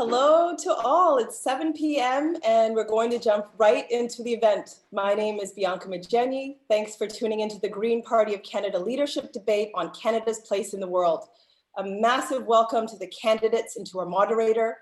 Hello to all. It's 7 p.m. and we're going to jump right into the event. My name is Bianca Mageni. Thanks for tuning into the Green Party of Canada leadership debate on Canada's place in the world. A massive welcome to the candidates and to our moderator.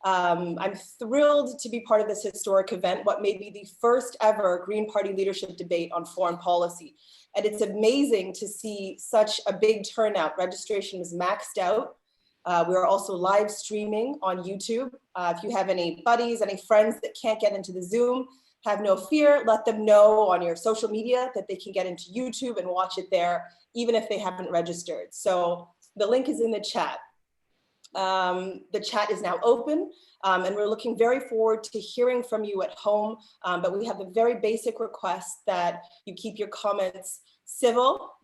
I'm thrilled to be part of this historic event, what may be the first ever Green Party leadership debate on foreign policy. And it's amazing to see such a big turnout. Registration is maxed out. We are also live streaming on YouTube. If you have any buddies, any friends that can't get into the Zoom, have no fear. Let them know on your social media that they can get into YouTube and watch it there, even if they haven't registered. So the link is in the chat. The chat is now open and we're looking very forward to hearing from you at home. But we have a very basic request that you keep your comments civil.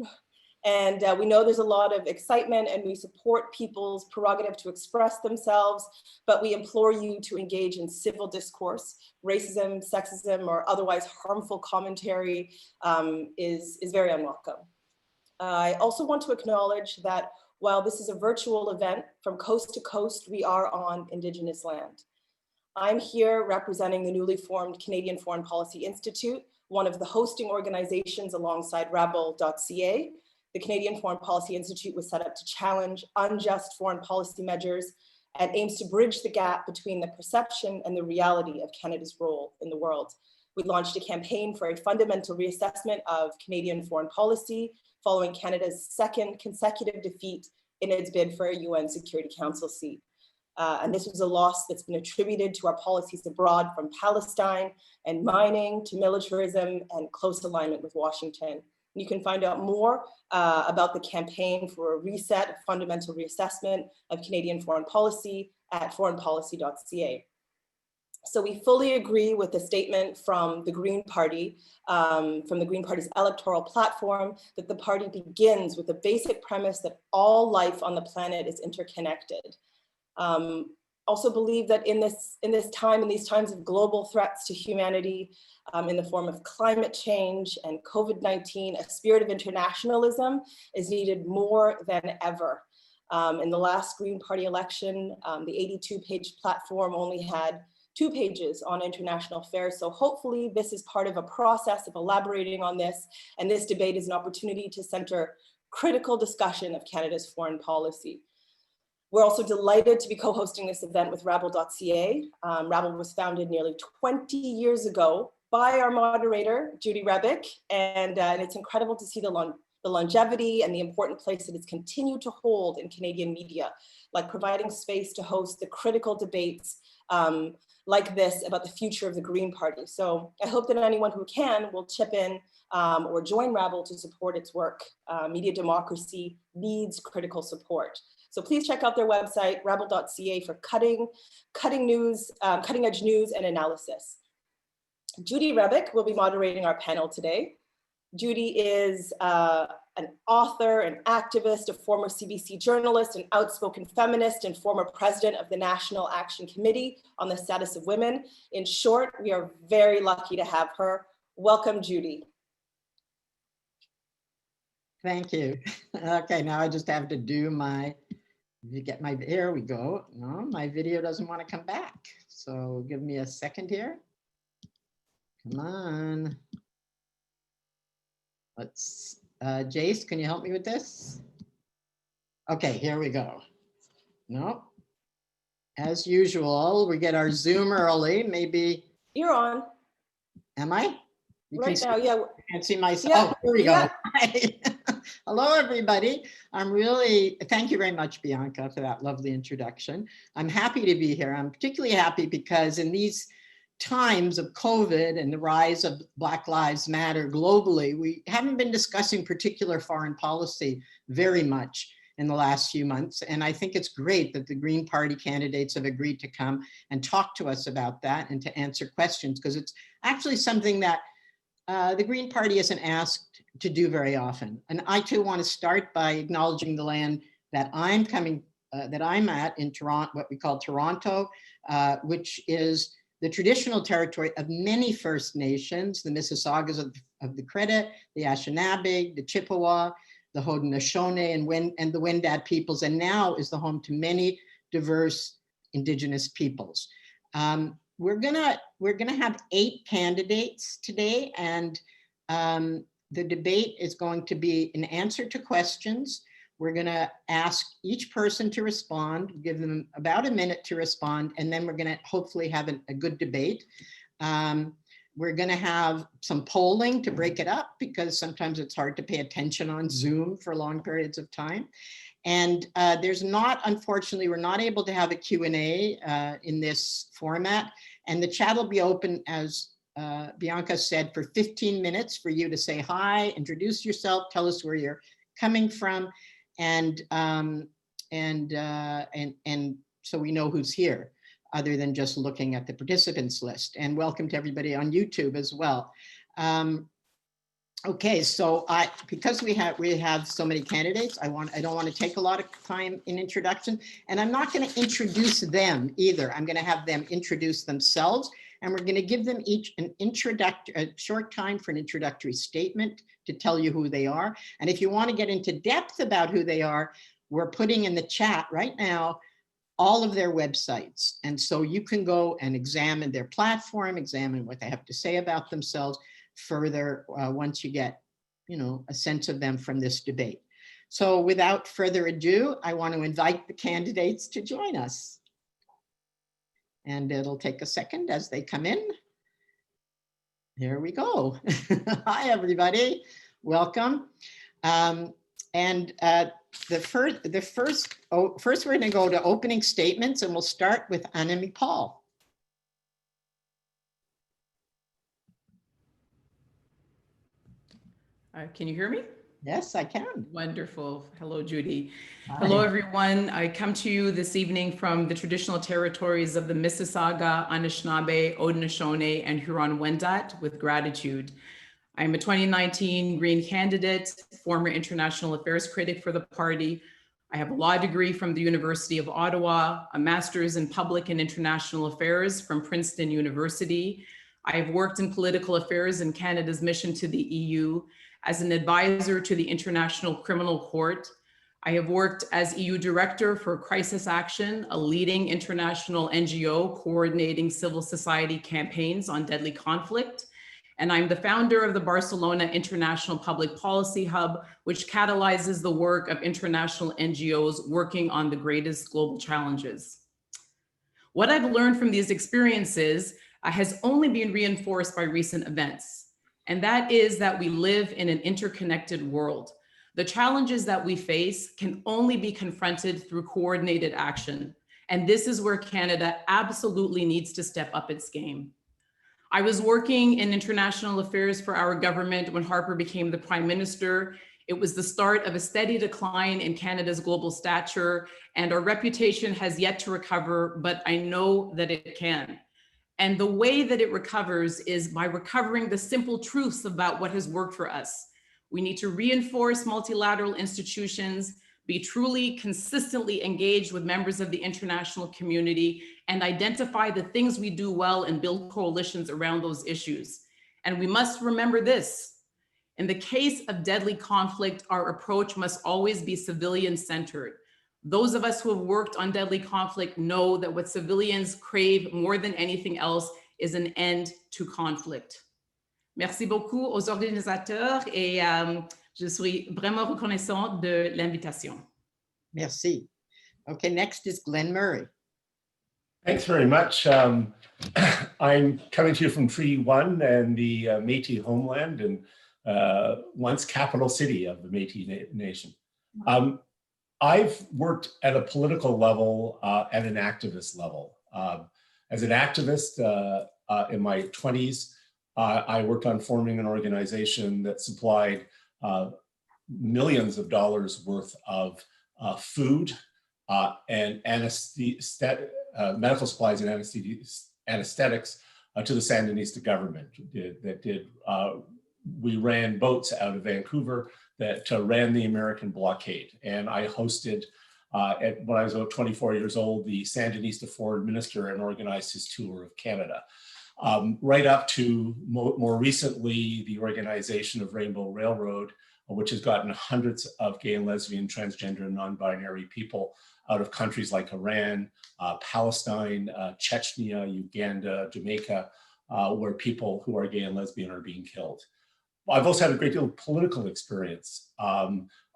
And we know there's a lot of excitement and we support people's prerogative to express themselves, but we implore you to engage in civil discourse. Racism, sexism, or otherwise harmful commentary is very unwelcome. I also want to acknowledge that while this is a virtual event, from coast to coast, we are on Indigenous land. I'm here representing the newly formed Canadian Foreign Policy Institute, one of the hosting organizations alongside rabble.ca. The Canadian Foreign Policy Institute was set up to challenge unjust foreign policy measures and aims to bridge the gap between the perception and the reality of Canada's role in the world. We launched a campaign for a fundamental reassessment of Canadian foreign policy following Canada's second consecutive defeat in its bid for a UN Security Council seat. And this was a loss that's been attributed to our policies abroad, from Palestine and mining to militarism and close alignment with Washington. You can find out more about the campaign for a reset, a fundamental reassessment of Canadian foreign policy at foreignpolicy.ca. So we fully agree with the statement from the Green Party, from the Green Party's electoral platform, that the party begins with the basic premise that all life on the planet is interconnected. Also believe that in these times of global threats to humanity, in the form of climate change and COVID-19, a spirit of internationalism is needed more than ever. In the last Green Party election, the 82-page platform only had 2 pages on international affairs. So hopefully this is part of a process of elaborating on this, and this debate is an opportunity to center critical discussion of Canada's foreign policy. We're also delighted to be co-hosting this event with rabble.ca. Rabble was founded nearly 20 years ago by our moderator, Judy Rebick, and it's incredible to see the longevity and the important place that it's continued to hold in Canadian media, like providing space to host the critical debates like this about the future of the Green Party. So I hope that anyone who can will chip in or join Rabble to support its work. Media democracy needs critical support. So please check out their website, rabble.ca, for cutting edge news and analysis. Judy Rebick will be moderating our panel today. Judy is an author, an activist, a former CBC journalist, an outspoken feminist, and former president of the National Action Committee on the Status of Women. In short, we are very lucky to have her. Welcome, Judy. Thank you. Okay, now I just have to do there we go. No, my video doesn't want to come back. So give me a second here. Come on. Let's, Jace, can you help me with this? Okay, here we go. No, as usual, we get our Zoom early, maybe. You're on. Am I? You right now, yeah. I can't see myself. Yeah, oh, here we yeah. go. Hi. Hello, everybody. Thank you very much, Bianca, for that lovely introduction. I'm happy to be here. I'm particularly happy because in these times of COVID and the rise of Black Lives Matter globally, we haven't been discussing particular foreign policy very much in the last few months. And I think it's great that the Green Party candidates have agreed to come and talk to us about that and to answer questions, because it's actually something that the Green Party isn't asked to do very often. And I too want to start by acknowledging the land that I'm at in Toronto, what we call Toronto, which is the traditional territory of many First Nations, the Mississaugas of the Credit, the Anishinaabe, the Chippewa, the Haudenosaunee, and the Wendat peoples, and now is the home to many diverse Indigenous peoples. We're gonna have 8 candidates today, and the debate is going to be an answer to questions. We're gonna ask each person to respond, give them about a minute to respond, and then we're gonna hopefully have a good debate. We're gonna have some polling to break it up because sometimes it's hard to pay attention on Zoom for long periods of time. And there's not, unfortunately, we're not able to have a Q&A in this format. And the chat will be open, as Bianca said, for 15 minutes for you to say hi, introduce yourself, tell us where you're coming from, and so we know who's here, other than just looking at the participants list. And welcome to everybody on YouTube as well. Okay, so because we have so many candidates, I don't want to take a lot of time in introduction, and I'm not going to introduce them either. I'm going to have them introduce themselves, and we're going to give them each a short time for an introductory statement to tell you who they are. And if you want to get into depth about who they are, we're putting in the chat right now all of their websites, and so you can go and examine their platform, examine what they have to say about themselves further once you get, a sense of them from this debate. So without further ado, I want to invite the candidates to join us. And it'll take a second as they come in. Here we go. Hi, everybody. Welcome. First we're going to go to opening statements, and we'll start with Annamie Paul. Can you hear me? Yes, I can. Wonderful. Hello, Judy. Hi. Hello, everyone. I come to you this evening from the traditional territories of the Mississauga, Anishinaabe, Haudenosaunee, and Huron-Wendat with gratitude. I'm a 2019 Green candidate, former international affairs critic for the party. I have a law degree from the University of Ottawa, a master's in public and international affairs from Princeton University. I have worked in political affairs in Canada's mission to the EU, as an advisor to the International Criminal Court. I have worked as EU Director for Crisis Action, a leading international NGO coordinating civil society campaigns on deadly conflict. And I'm the founder of the Barcelona International Public Policy Hub, which catalyzes the work of international NGOs working on the greatest global challenges. What I've learned from these experiences has only been reinforced by recent events. And that is that we live in an interconnected world. The challenges that we face can only be confronted through coordinated action. And this is where Canada absolutely needs to step up its game. I was working in international affairs for our government when Harper became the Prime Minister. It was the start of a steady decline in Canada's global stature, and our reputation has yet to recover, but I know that it can. And the way that it recovers is by recovering the simple truths about what has worked for us. We need to reinforce multilateral institutions, be truly consistently engaged with members of the international community, and identify the things we do well and build coalitions around those issues. And we must remember this. In the case of deadly conflict, our approach must always be civilian-centered. Those of us who have worked on deadly conflict know that what civilians crave more than anything else is an end to conflict. Merci beaucoup aux organisateurs et je suis vraiment reconnaissante de l'invitation. Merci. Okay, next is Glenn Murray. Thanks very much. I'm coming to you from Treaty 1 and the Métis homeland and once capital city of the Métis Nation. I've worked at a political level, at an activist level. As an activist in my 20s, I worked on forming an organization that supplied millions of dollars worth of food and medical supplies and anesthetics to the Sandinista government. We ran boats out of Vancouver that ran the American blockade. And I hosted, when I was about 24 years old, the Sandinista foreign minister and organized his tour of Canada. Right up to more recently, the organization of Rainbow Railroad, which has gotten hundreds of gay and lesbian, transgender, and non-binary people out of countries like Iran, Palestine, Chechnya, Uganda, Jamaica, where people who are gay and lesbian are being killed. I've also had a great deal of political experience.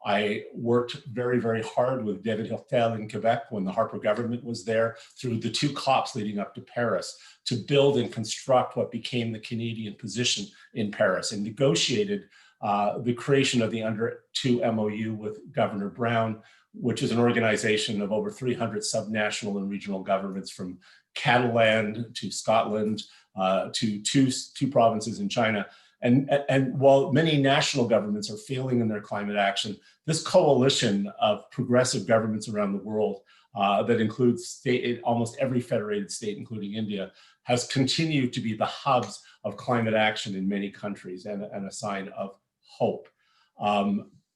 I worked very, very hard with David Hertel in Quebec when the Harper government was there through the 2 COPs leading up to Paris to build and construct what became the Canadian position in Paris, and negotiated the creation of the Under 2 MOU with Governor Brown, which is an organization of over 300 subnational and regional governments from Catalan to Scotland to two provinces in China. And while many national governments are failing in their climate action, this coalition of progressive governments around the world that includes almost every federated state, including India, has continued to be the hubs of climate action in many countries and a sign of hope.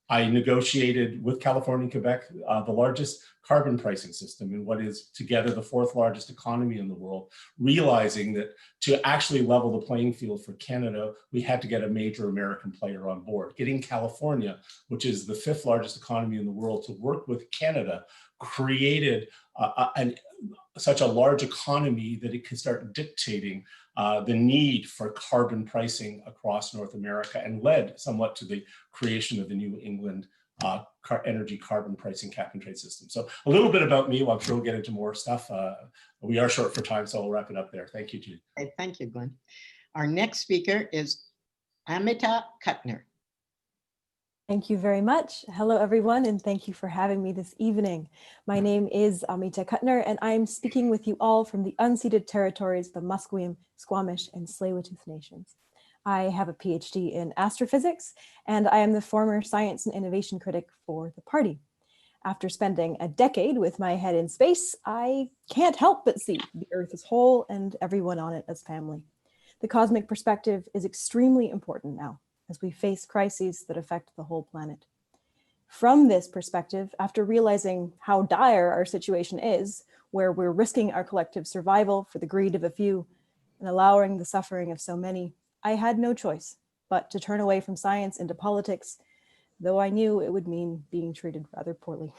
I negotiated with California and Quebec the largest carbon pricing system in what is together the 4th largest economy in the world, realizing that to actually level the playing field for Canada, we had to get a major American player on board. Getting California, which is the 5th largest economy in the world, to work with Canada created such a large economy that it could start dictating the need for carbon pricing across North America, and led somewhat to the creation of the New England energy carbon pricing cap and trade system. So a little bit about me. Well, I'm sure we'll get into more stuff. We are short for time, so I'll wrap it up there. Thank you, Judy. Okay, thank you, Glenn. Our next speaker is Amita Kutner. Thank you very much. Hello, everyone, and thank you for having me this evening. My name is Amita Kutner, and I am speaking with you all from the unceded territories of the Musqueam, Squamish, and Tsleil-Waututh nations. I have a PhD in astrophysics, and I am the former science and innovation critic for the party. After spending a decade with my head in space, I can't help but see the Earth as whole and everyone on it as family. The cosmic perspective is extremely important now, as we face crises that affect the whole planet. From this perspective, after realizing how dire our situation is, where we're risking our collective survival for the greed of a few and allowing the suffering of so many, I had no choice but to turn away from science into politics, though I knew it would mean being treated rather poorly.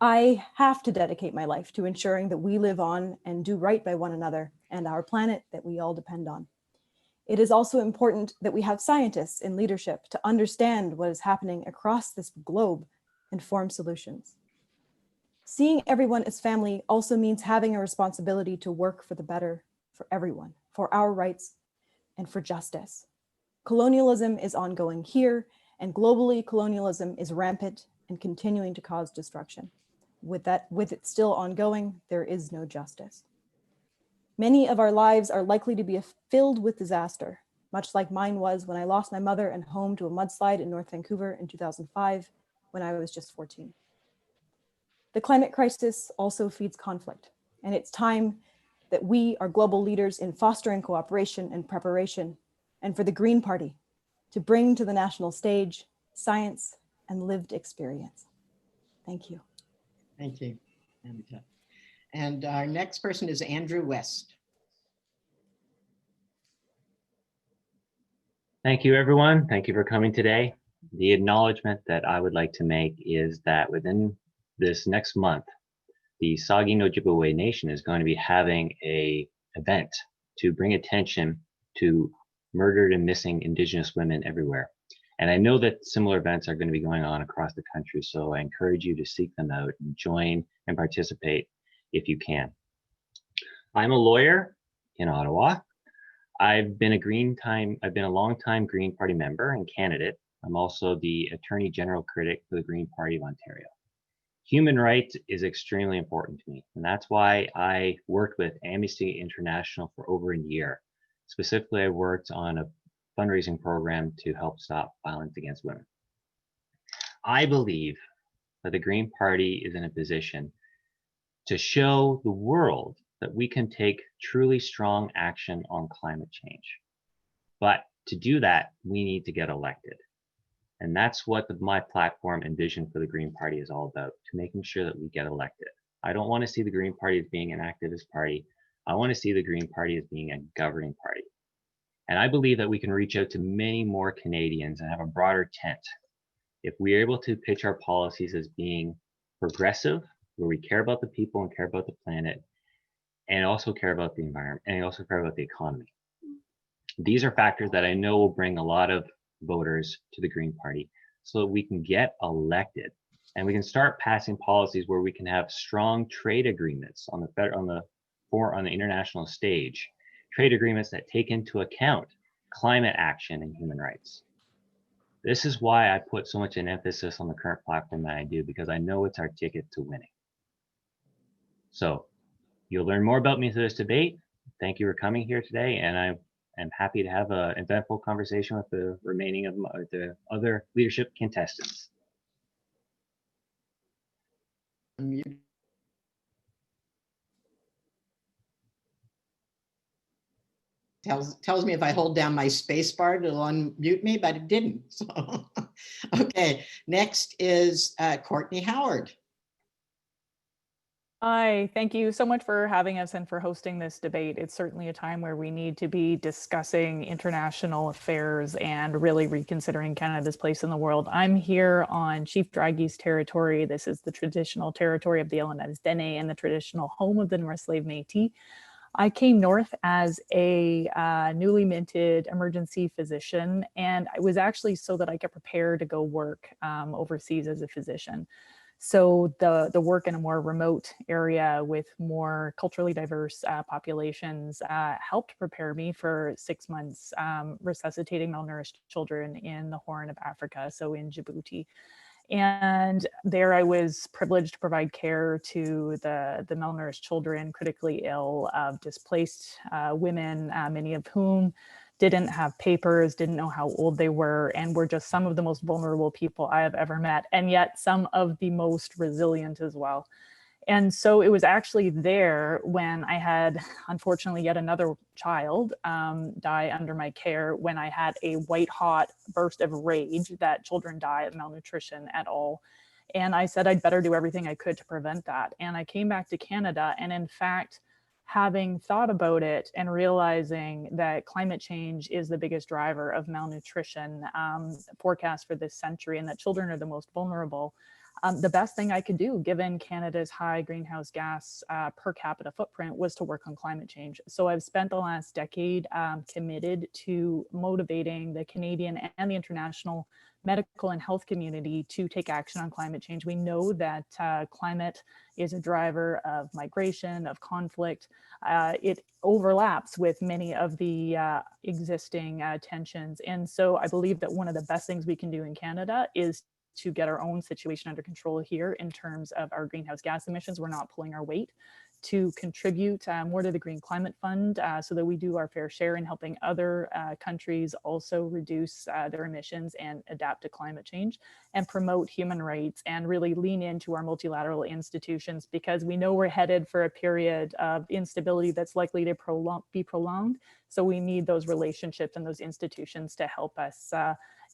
I have to dedicate my life to ensuring that we live on and do right by one another and our planet that we all depend on. It is also important that we have scientists in leadership to understand what is happening across this globe and form solutions. Seeing everyone as family also means having a responsibility to work for the better for everyone, for our rights, and for justice. Colonialism is ongoing here, and globally, colonialism is rampant and continuing to cause destruction. With it still ongoing, there is no justice. Many of our lives are likely to be filled with disaster, much like mine was when I lost my mother and home to a mudslide in North Vancouver in 2005, when I was just 14. The climate crisis also feeds conflict, and it's time that we are global leaders in fostering cooperation and preparation, and for the Green Party to bring to the national stage science and lived experience. Thank you. Thank you, Amita. And our next person is Andrew West. Thank you, everyone. Thank you for coming today. The acknowledgement that I would like to make is that within this next month, the Sagin Ojibwe Nation is going to be having an event to bring attention to murdered and missing Indigenous women everywhere. And I know that similar events are going to be going on across the country, so I encourage you to seek them out and join and participate if you can. I'm a lawyer in Ottawa. I've been a long-time Green Party member and candidate. I'm also the Attorney General critic for the Green Party of Ontario. Human rights is extremely important to me, and that's why I worked with Amnesty International for over a year. Specifically, I worked on a fundraising program to help stop violence against women. I believe that the Green Party is in a position to show the world that we can take truly strong action on climate change. But to do that, we need to get elected. And that's what my platform and vision for the Green Party is all about, to making sure that we get elected. I don't want to see the Green Party as being an activist party. I want to see the Green Party as being a governing party. And I believe that we can reach out to many more Canadians and have a broader tent if we are able to pitch our policies as being progressive, where we care about the people and care about the planet, and also care about the environment, and also care about the economy. These are factors that I know will bring a lot of voters to the Green Party so that we can get elected and we can start passing policies where we can have strong trade agreements on the international stage, trade agreements that take into account climate action and human rights. This is why I put so much an emphasis on the current platform that I do, because I know it's our ticket to winning. So you'll learn more about me through this debate. Thank you for coming here today, and I am happy to have an eventful conversation with the remaining of the other leadership contestants. Tells me if I hold down my space bar, it'll unmute me, but it didn't. So, okay, next is Courtney Howard. Hi, thank you so much for having us and for hosting this debate. It's certainly a time where we need to be discussing international affairs and really reconsidering Canada's place in the world. I'm here on Chief Dragi's territory. This is the traditional territory of the Islanders Dene and the traditional home of the North Slave Métis. I came north as a newly minted emergency physician, and it was actually so that I could prepare to go work overseas as a physician. So the work in a more remote area with more culturally diverse populations helped prepare me for 6 months resuscitating malnourished children in the Horn of Africa, so in Djibouti. And there I was privileged to provide care to the malnourished children, critically ill, displaced women, many of whom didn't have papers, didn't know how old they were, and were just some of the most vulnerable people I have ever met, and yet some of the most resilient as well. And so it was actually there when I had, unfortunately, yet another child die under my care, when I had a white hot burst of rage that children die of malnutrition at all. And I said I'd better do everything I could to prevent that. And I came back to Canada, and in fact, having thought about it and realizing that climate change is the biggest driver of malnutrition forecast for this century, and that children are the most vulnerable, the best thing I could do, given Canada's high greenhouse gas per capita footprint, was to work on climate change. So I've spent the last decade committed to motivating the Canadian and the international medical and health community to take action on climate change. We know that climate is a driver of migration, of conflict. It overlaps with many of the existing tensions. And so I believe that one of the best things we can do in Canada is to get our own situation under control here in terms of our greenhouse gas emissions. We're not pulling our weight, to contribute more to the Green Climate Fund so that we do our fair share in helping other countries also reduce their emissions and adapt to climate change, and promote human rights and really lean into our multilateral institutions, because we know we're headed for a period of instability that's likely to be prolonged. So we need those relationships and those institutions to help us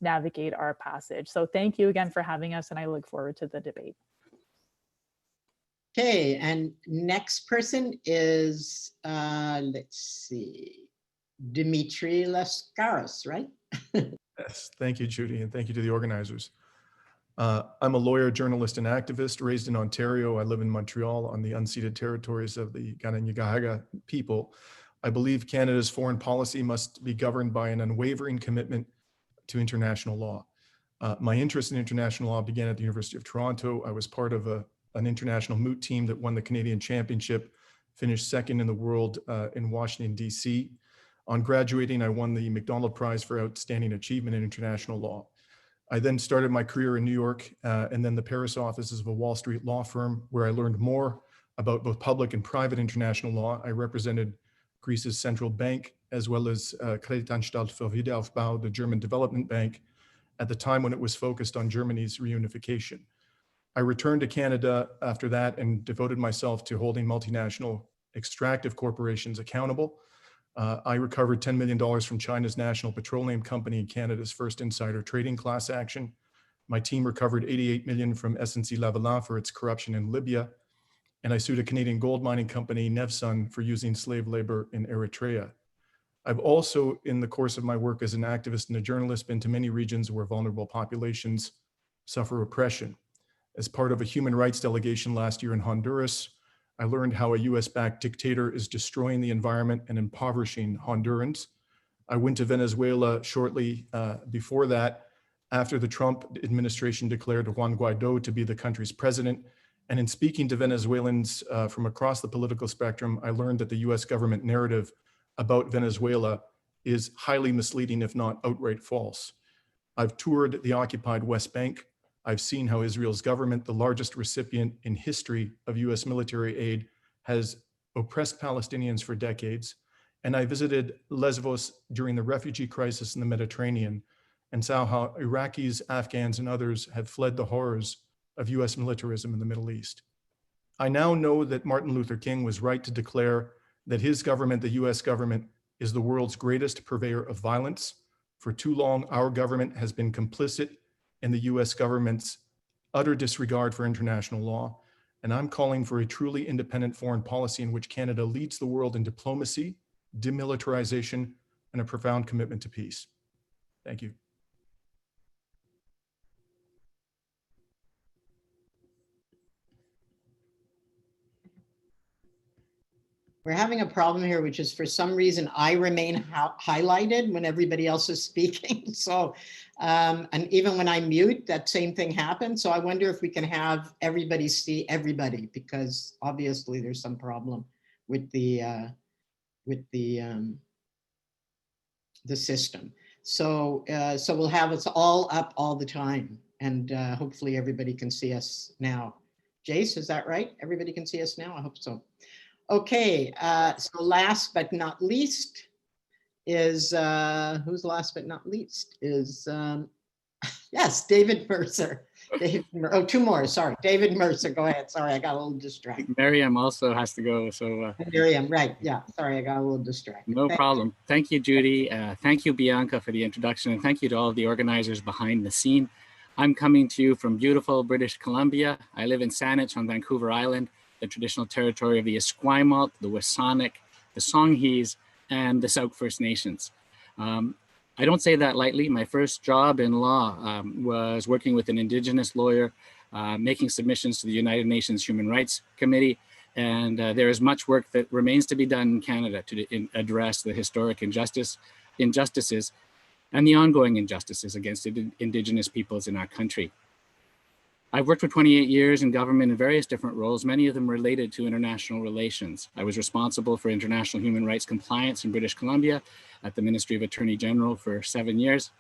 navigate our passage. So thank you again for having us, and I look forward to the debate. Okay, and next person is, let's see, Dimitri Lascaris, right? Yes, thank you, Judy, and thank you to the organizers. I'm a lawyer, journalist, and activist raised in Ontario. I live in Montreal on the unceded territories of the Kainai people. I believe Canada's foreign policy must be governed by an unwavering commitment to international law. My interest in international law began at the University of Toronto. I was part of an international moot team that won the Canadian Championship, finished second in the world in Washington, D.C. On graduating, I won the Macdonald Prize for Outstanding Achievement in International Law. I then started my career in New York and then the Paris offices of a Wall Street law firm, where I learned more about both public and private international law. I represented Greece's central bank, as well as Kreditanstalt für Wiederaufbau, the German development bank, at the time when it was focused on Germany's reunification. I returned to Canada after that and devoted myself to holding multinational extractive corporations accountable. I recovered $10 million from China's National Petroleum Company in Canada's first insider trading class action. My team recovered $88 million from SNC-Lavalin for its corruption in Libya. And I sued a Canadian gold mining company, Nevsun, for using slave labor in Eritrea. I've also, in the course of my work as an activist and a journalist, been to many regions where vulnerable populations suffer oppression. As part of a human rights delegation last year in Honduras, I learned how a US-backed dictator is destroying the environment and impoverishing Hondurans. I went to Venezuela shortly before that, after the Trump administration declared Juan Guaido to be the country's president. And in speaking to Venezuelans from across the political spectrum, I learned that the US government narrative about Venezuela is highly misleading, if not outright false. I've toured the occupied West Bank. I've seen how Israel's government, the largest recipient in history of US military aid, has oppressed Palestinians for decades. And I visited Lesbos during the refugee crisis in the Mediterranean and saw how Iraqis, Afghans, and others have fled the horrors of US militarism in the Middle East. I now know that Martin Luther King was right to declare that his government, the US government, is the world's greatest purveyor of violence. For too long, our government has been complicit in the US government's utter disregard for international law. And I'm calling for a truly independent foreign policy in which Canada leads the world in diplomacy, demilitarization, and a profound commitment to peace. Thank you. We're having a problem here, which is for some reason I remain highlighted when everybody else is speaking. So, and even when I mute, that same thing happens. So I wonder if we can have everybody see everybody, because obviously there's some problem with the system. So, so we'll have us all up all the time, and hopefully everybody can see us now. Jace, is that right? Everybody can see us now? I hope so. Okay, so last but not least is, who's last but not least is, yes, David Mercer. Oh, two more, sorry. David Mercer, go ahead. Sorry, I got a little distracted. Meryam also has to go, so. Meryam, right, yeah, sorry, I got a little distracted. No problem. Thank you, Judy. Thank you, Bianca, for the introduction, and thank you to all of the organizers behind the scene. I'm coming to you from beautiful British Columbia. I live in Saanich on Vancouver Island, the traditional territory of the Esquimalt, the Wasanic, the Songhees, and the Sauk First Nations. I don't say that lightly. My first job in law was working with an Indigenous lawyer, making submissions to the United Nations Human Rights Committee, and there is much work that remains to be done in Canada to address the historic injustices and the ongoing injustices against Indigenous peoples in our country. I've worked for 28 years in government in various different roles, many of them related to international relations. I was responsible for international human rights compliance in British Columbia at the Ministry of Attorney General for 7 years.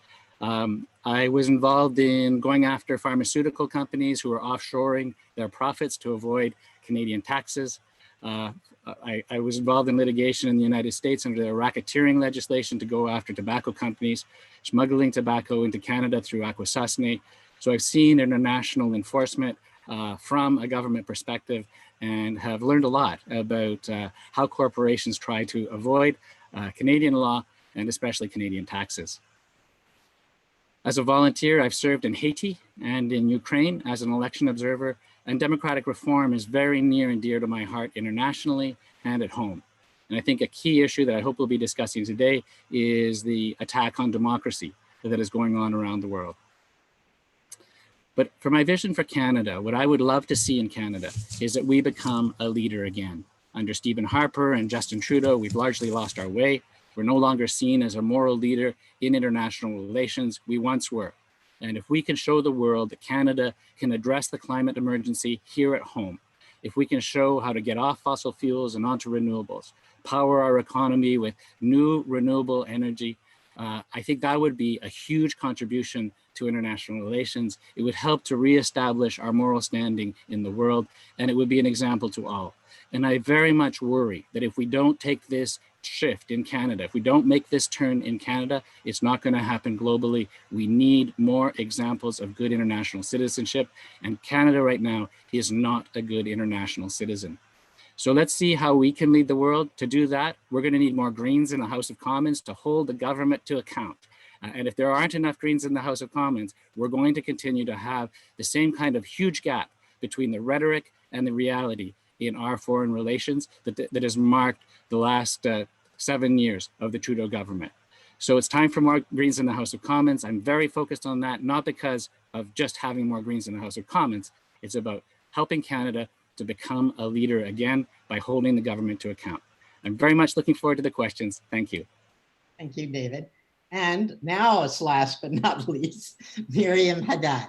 I was involved in going after pharmaceutical companies who were offshoring their profits to avoid Canadian taxes. I was involved in litigation in the United States under the racketeering legislation to go after tobacco companies, smuggling tobacco into Canada through Akwesasne. So I've seen international enforcement from a government perspective and have learned a lot about how corporations try to avoid Canadian law and especially Canadian taxes. As a volunteer, I've served in Haiti and in Ukraine as an election observer, and democratic reform is very near and dear to my heart internationally and at home. And I think a key issue that I hope we'll be discussing today is the attack on democracy that is going on around the world. But for my vision for Canada, what I would love to see in Canada is that we become a leader again. Under Stephen Harper and Justin Trudeau, we've largely lost our way. We're no longer seen as a moral leader in international relations. We once were. And if we can show the world that Canada can address the climate emergency here at home, if we can show how to get off fossil fuels and onto renewables, power our economy with new renewable energy, I think that would be a huge contribution to international relations. It would help to reestablish our moral standing in the world, and it would be an example to all. And I very much worry that if we don't take this shift in Canada, if we don't make this turn in Canada, it's not going to happen globally. We need more examples of good international citizenship, and Canada right now is not a good international citizen. So let's see how we can lead the world. To do that, we're going to need more Greens in the House of Commons to hold the government to account. And if there aren't enough Greens in the House of Commons, we're going to continue to have the same kind of huge gap between the rhetoric and the reality in our foreign relations that has marked the last 7 years of the Trudeau government. So it's time for more Greens in the House of Commons. I'm very focused on that, not because of just having more Greens in the House of Commons, It's about helping Canada to become a leader again by holding the government to account. I'm very much looking forward to the questions. Thank you. Thank you, David. And now, as last but not least, Meryam Haddad.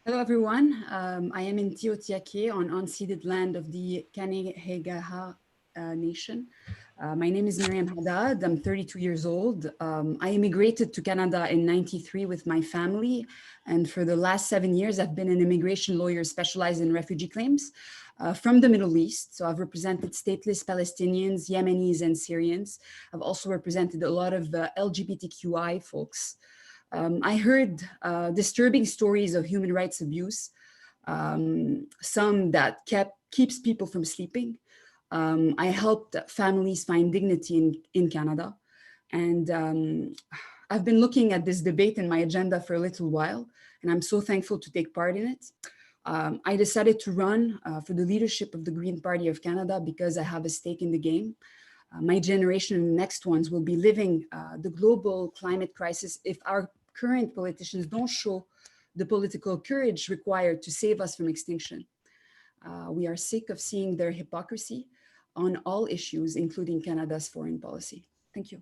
Hello, everyone. I am in Tiohtià:ke on unceded land of the Kanehegaha Nation. My name is Meryam Haddad. I'm 32 years old. I immigrated to Canada in '93 with my family. And for the last 7 years, I've been an immigration lawyer specialized in refugee claims from the Middle East. So I've represented stateless Palestinians, Yemenis, and Syrians. I've also represented a lot of LGBTQI folks. I heard disturbing stories of human rights abuse, some that keeps people from sleeping. I helped families find dignity in Canada. And I've been looking at this debate in my agenda for a little while, and I'm so thankful to take part in it. I decided to run for the leadership of the Green Party of Canada because I have a stake in the game. My generation and the next ones will be living the global climate crisis if our current politicians don't show the political courage required to save us from extinction. We are sick of seeing their hypocrisy on all issues, including Canada's foreign policy. Thank you.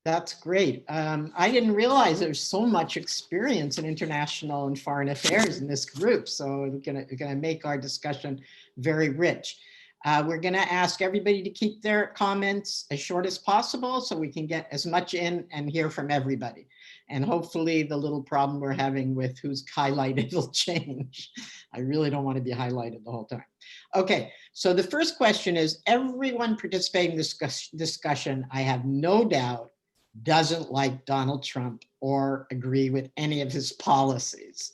That's great. I didn't realize there's so much experience in international and foreign affairs in this group. So we're gonna make our discussion very rich. We're gonna ask everybody to keep their comments as short as possible so we can get as much in and hear from everybody. And hopefully the little problem we're having with who's highlighted will change. I really don't want to be highlighted the whole time. Okay, so the first question is, everyone participating in this discussion, I have no doubt, doesn't like Donald Trump or agree with any of his policies.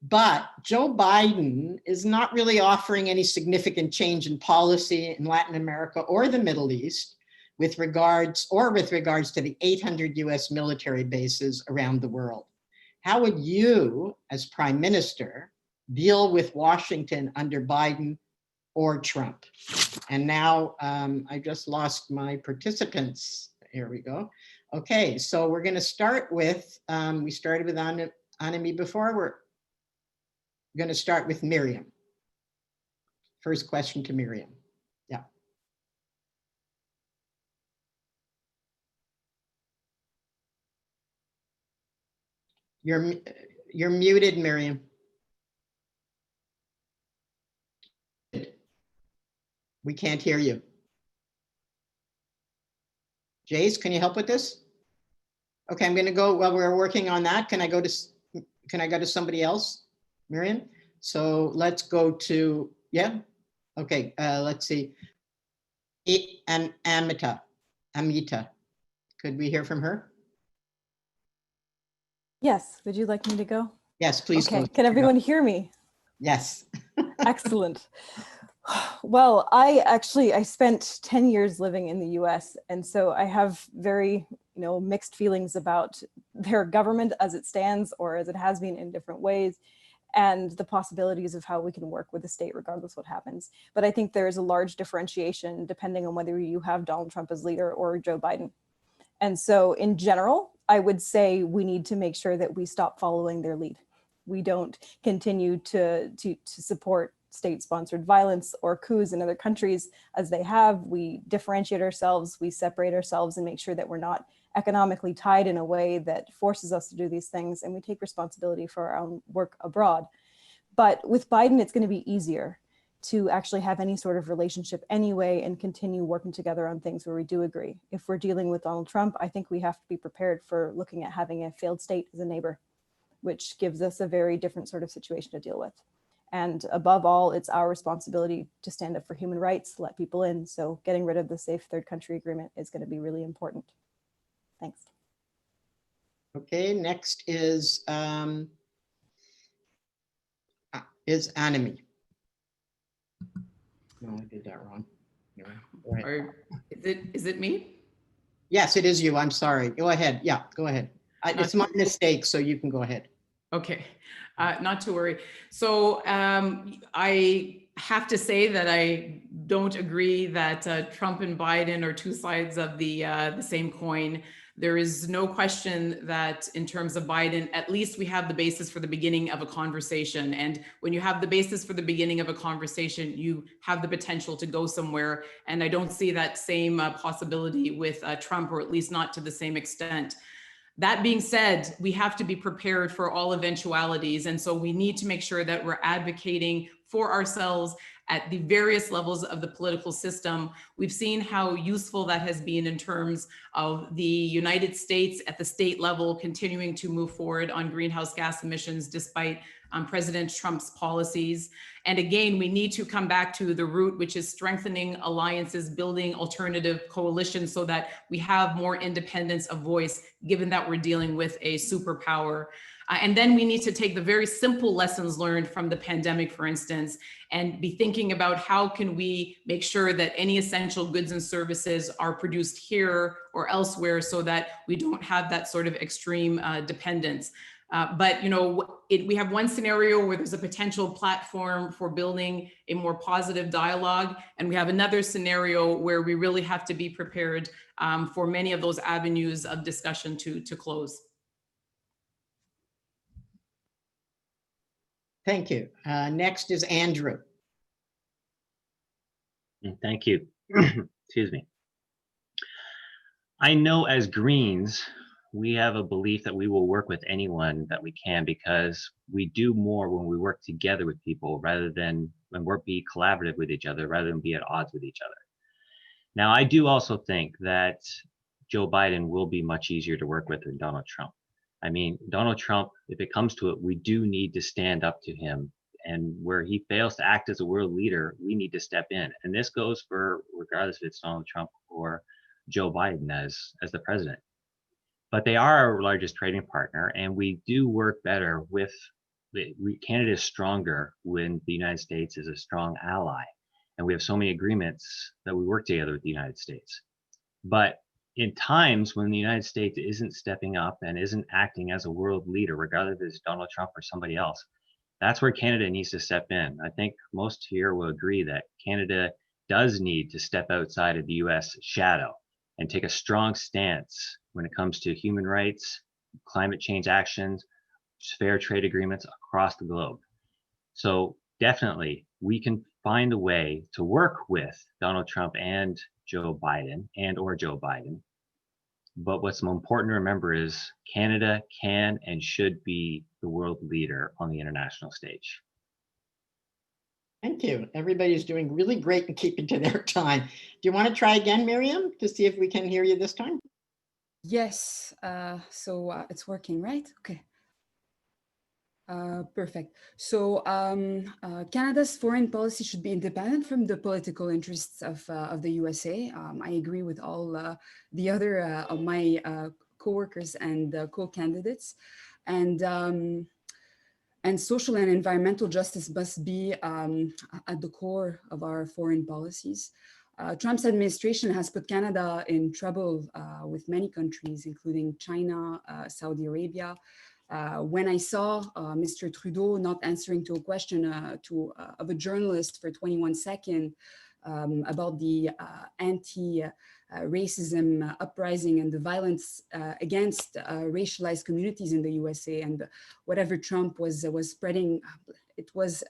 But Joe Biden is not really offering any significant change in policy in Latin America or the Middle East with regards to the 800 US military bases around the world. How would you, as Prime Minister, deal with Washington under Biden or Trump? And now I just lost my participants. Here we go. Okay, so we're going to start with, we started with Annamie before. We're going to start with Meryam. First question to Meryam. Yeah. You're muted, Meryam. We can't hear you. Jace, can you help with this? Okay, I'm going to go, while we're working on that, can I go to somebody else, Meryam? So let's go to, yeah, okay, let's see. And Amita, could we hear from her? Yes, would you like me to go? Yes, please. Okay, can everyone hear me? Yes. Excellent. Well, I spent 10 years living in the US, and so I have very, mixed feelings about their government as it stands or as it has been in different ways, and the possibilities of how we can work with the state regardless what happens. But I think there is a large differentiation depending on whether you have Donald Trump as leader or Joe Biden. And so in general, I would say we need to make sure that we stop following their lead. We don't continue to support state-sponsored violence or coups in other countries as they have. We differentiate ourselves, we separate ourselves and make sure that we're not economically tied in a way that forces us to do these things, and we take responsibility for our own work abroad. But with Biden, it's going to be easier to actually have any sort of relationship anyway and continue working together on things where we do agree. If we're dealing with Donald Trump, I think we have to be prepared for looking at having a failed state as a neighbor, which gives us a very different sort of situation to deal with. And above all, it's our responsibility to stand up for human rights, let people in. So getting rid of the Safe Third Country Agreement is going to be really important. Thanks. Okay, next is Annamie. No, I did that wrong. Or is it me? Yes, it is you. I'm sorry. Go ahead. Yeah, go ahead. It's my mistake, so you can go ahead. Okay, not to worry. So I have to say that I don't agree that Trump and Biden are two sides of the same coin. There is no question that in terms of Biden, at least we have the basis for the beginning of a conversation. And when you have the basis for the beginning of a conversation, you have the potential to go somewhere. And I don't see that same possibility with Trump, or at least not to the same extent. That being said, we have to be prepared for all eventualities. And so we need to make sure that we're advocating for ourselves at the various levels of the political system. We've seen how useful that has been in terms of the United States at the state level continuing to move forward on greenhouse gas emissions despite President Trump's policies. And again, we need to come back to the root, which is strengthening alliances, building alternative coalitions so that we have more independence of voice, given that we're dealing with a superpower. And then we need to take the very simple lessons learned from the pandemic, for instance, and be thinking about how can we make sure that any essential goods and services are produced here or elsewhere so that we don't have that sort of extreme dependence. But you know, we have one scenario where there's a potential platform for building a more positive dialogue, and we have another scenario where we really have to be prepared for many of those avenues of discussion to close. Thank you. Next is Andrew. Thank you. Excuse me. I know as Greens, we have a belief that we will work with anyone that we can because we do more when we work together with people rather than when we're be collaborative with each other rather than be at odds with each other. Now, I do also think that Joe Biden will be much easier to work with than Donald Trump. I mean, Donald Trump, if it comes to it, we do need to stand up to him. And where he fails to act as a world leader, we need to step in. And this goes for regardless if it's Donald Trump or Joe Biden as the president. But they are our largest trading partner, and we do work better with Canada is stronger when the United States is a strong ally. And we have so many agreements that we work together with the United States. But in times when the United States isn't stepping up and isn't acting as a world leader, regardless if it's Donald Trump or somebody else, that's where Canada needs to step in. I think most here will agree that Canada does need to step outside of the US shadow and take a strong stance when it comes to human rights, climate change actions, fair trade agreements across the globe. So definitely we can find a way to work with Donald Trump and Joe Biden or Joe Biden. But what's more important to remember is Canada can and should be the world leader on the international stage. Thank you. Everybody's doing really great in keeping to their time. Do you want to try again, Meryam, to see if we can hear you this time? Yes, so it's working, right? Okay. Perfect. So Canada's foreign policy should be independent from the political interests of the USA. I agree with all the other of my co-workers and co-candidates. And social and environmental justice must be at the core of our foreign policies. Trump's administration has put Canada in trouble with many countries, including China, Saudi Arabia. When I saw Mr. Trudeau not answering to a question of a journalist for 21 seconds about the anti-racism uprising and the violence against racialized communities in the USA, and whatever Trump was spreading, it was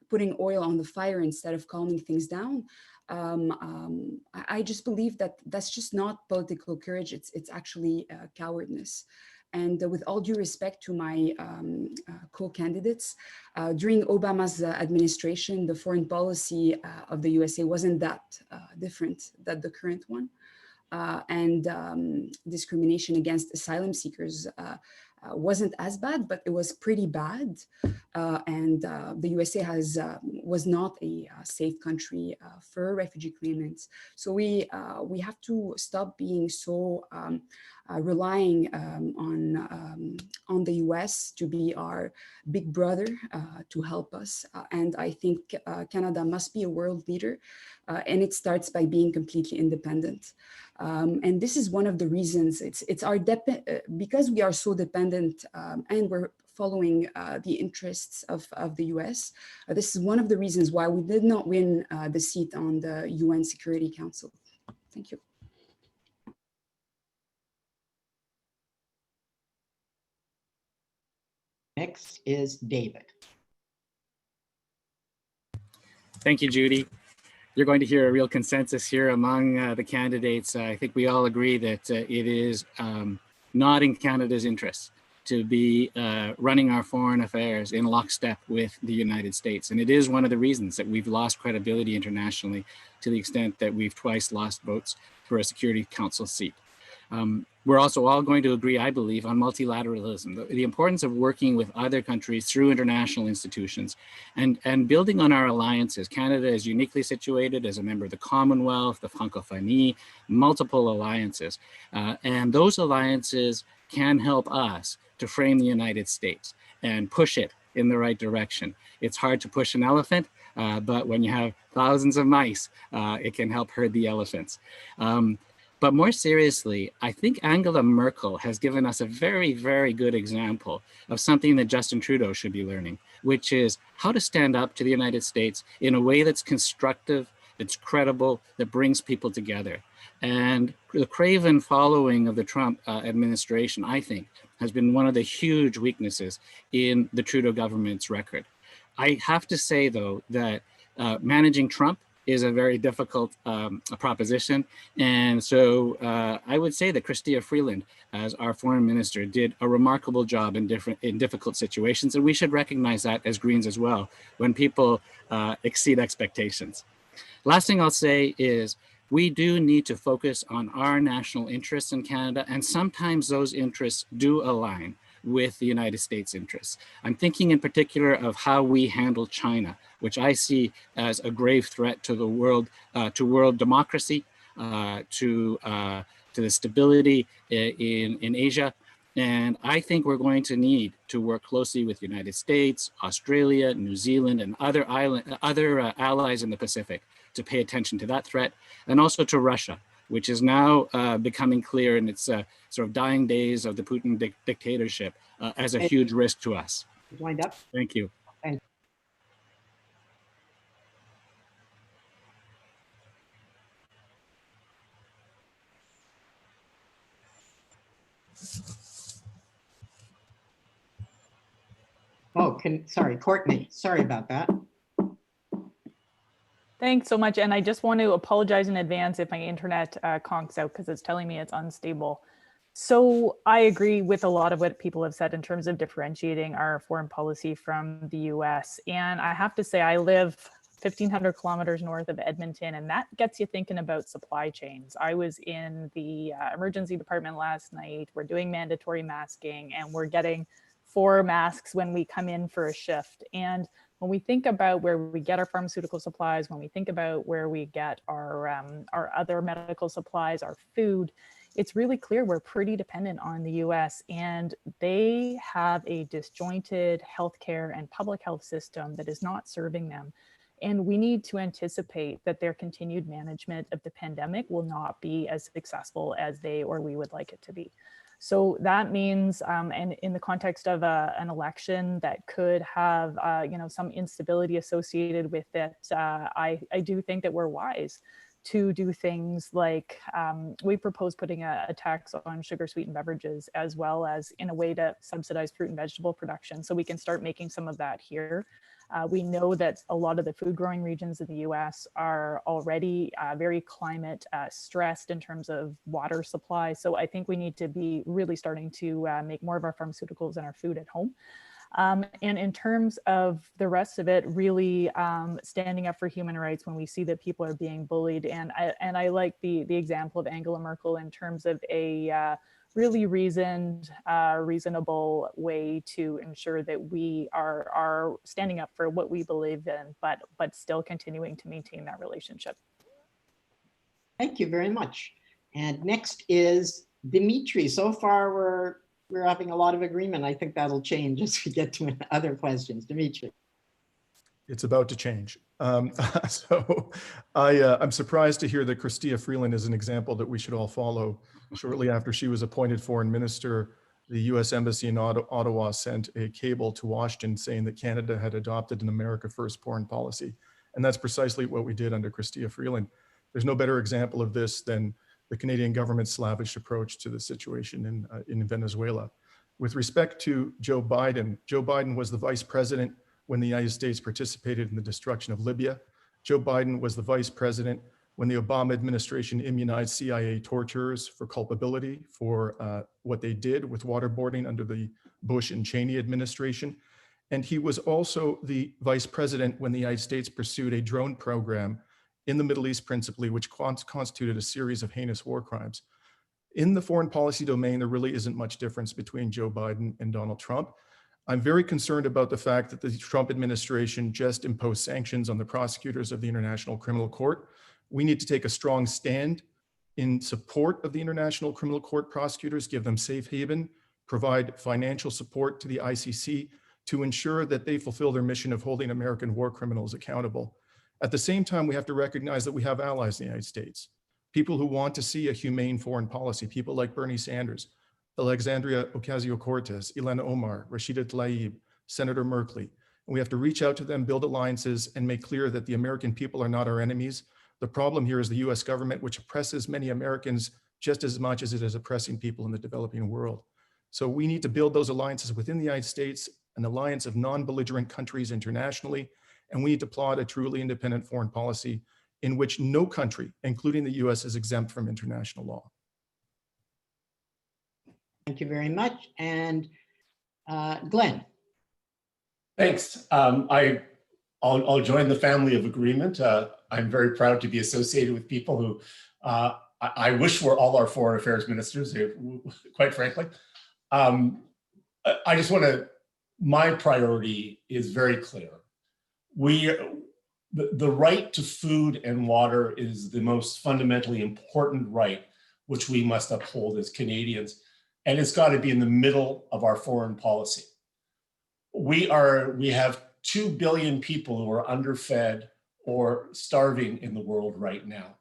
putting oil on the fire instead of calming things down. I just believe that that's just not political courage. It's actually cowardness. And with all due respect to my co-candidates, during Obama's administration, the foreign policy of the USA wasn't that different than the current one. And discrimination against asylum seekers wasn't as bad, but it was pretty bad. And the USA was not a safe country for refugee claimants. So we have to stop being so relying on the US to be our big brother to help us. And I think Canada must be a world leader, and it starts by being completely independent. And this is one of the reasons it's our because we are so dependent and we're following the interests of the US. This is one of the reasons why we did not win the seat on the UN Security Council. Thank you. Next is David. Thank you, Judy. You're going to hear a real consensus here among the candidates. I think we all agree that it is not in Canada's interest to be running our foreign affairs in lockstep with the United States. And it is one of the reasons that we've lost credibility internationally, to the extent that we've twice lost votes for a Security Council seat. We're also all going to agree, I believe, on multilateralism, the importance of working with other countries through international institutions and building on our alliances. Canada is uniquely situated as a member of the Commonwealth, the Francophonie, multiple alliances. And those alliances can help us to frame the United States and push it in the right direction. It's hard to push an elephant, but when you have thousands of mice, it can help herd the elephants. But more seriously, I think Angela Merkel has given us a very, very good example of something that Justin Trudeau should be learning, which is how to stand up to the United States in a way that's constructive, that's credible, that brings people together. And the craven following of the Trump administration, I think, has been one of the huge weaknesses in the Trudeau government's record. I have to say, though, that managing Trump is a very difficult proposition. And so I would say that Chrystia Freeland, as our foreign minister, did a remarkable job in difficult situations. And we should recognize that as Greens as well, when people exceed expectations. Last thing I'll say is we do need to focus on our national interests in Canada, and sometimes those interests do align with the United States interests. I'm thinking in particular of how we handle China, which I see as a grave threat to the world, to world democracy, to the stability in Asia. And I think we're going to need to work closely with the United States, Australia, New Zealand, and other allies in the Pacific to pay attention to that threat, and also to Russia, which is now becoming clear in its sort of dying days of the Putin dictatorship as a huge risk to us. Wind up. Thank you. Thank you. Oh, sorry, Courtney, sorry about that. Thanks so much. And I just want to apologize in advance if my internet conks out, because it's telling me it's unstable. So I agree with a lot of what people have said in terms of differentiating our foreign policy from the US. And I have to say, I live 1,500 kilometers north of Edmonton, and that gets you thinking about supply chains. I was in the emergency department last night. We're doing mandatory masking, and we're getting 4 masks when we come in for a shift. And when we think about where we get our pharmaceutical supplies, when we think about where we get our other medical supplies, our food, it's really clear we're pretty dependent on the US, and they have a disjointed healthcare and public health system that is not serving them. And we need to anticipate that their continued management of the pandemic will not be as successful as they or we would like it to be. So that means, and in the context of an election that could have, some instability associated with it, I do think that we're wise to do things like we propose putting a tax on sugar sweetened beverages, as well as in a way to subsidize fruit and vegetable production, so we can start making some of that here. We know that a lot of the food growing regions in the US are already very climate stressed in terms of water supply. So I think we need to be really starting to make more of our pharmaceuticals and our food at home. And in terms of the rest of it, really standing up for human rights when we see that people are being bullied. And I like the example of Angela Merkel in terms of a really reasoned, reasonable way to ensure that we are standing up for what we believe in, but still continuing to maintain that relationship. Thank you very much. And next is Dimitri. So far, we're having a lot of agreement. I think that'll change as we get to other questions. Dimitri. It's about to change. So I'm surprised to hear that Chrystia Freeland is an example that we should all follow. Shortly after she was appointed foreign minister, the US Embassy in Ottawa sent a cable to Washington saying that Canada had adopted an America First foreign policy. And that's precisely what we did under Chrystia Freeland. There's no better example of this than the Canadian government's slavish approach to the situation in Venezuela. With respect to Joe Biden was the vice president when the United States participated in the destruction of Libya. Joe Biden was the vice president when the Obama administration immunized CIA torturers for culpability for what they did with waterboarding under the Bush and Cheney administration. And he was also the vice president when the United States pursued a drone program in the Middle East principally, which constituted a series of heinous war crimes. In the foreign policy domain, there really isn't much difference between Joe Biden and Donald Trump. I'm very concerned about the fact that the Trump administration just imposed sanctions on the prosecutors of the International Criminal Court. We need to take a strong stand in support of the International Criminal Court prosecutors, give them safe haven, provide financial support to the ICC to ensure that they fulfill their mission of holding American war criminals accountable. At the same time, we have to recognize that we have allies in the United States, people who want to see a humane foreign policy, people like Bernie Sanders, Alexandria Ocasio-Cortez, Ilhan Omar, Rashida Tlaib, Senator Merkley. And we have to reach out to them, build alliances, and make clear that the American people are not our enemies. The problem here is the US government, which oppresses many Americans just as much as it is oppressing people in the developing world. So we need to build those alliances within the United States, an alliance of non-belligerent countries internationally, and we need to plot a truly independent foreign policy in which no country, including the US, is exempt from international law. Thank you very much. And Glenn. Thanks. I'll join the family of agreement. I'm very proud to be associated with people who I wish were all our foreign affairs ministers, quite frankly. I just want to, my priority is very clear. The right to food and water is the most fundamentally important right, which we must uphold as Canadians, and it's got to be in the middle of our foreign policy. We have 2 billion people who are underfed or starving in the world right now.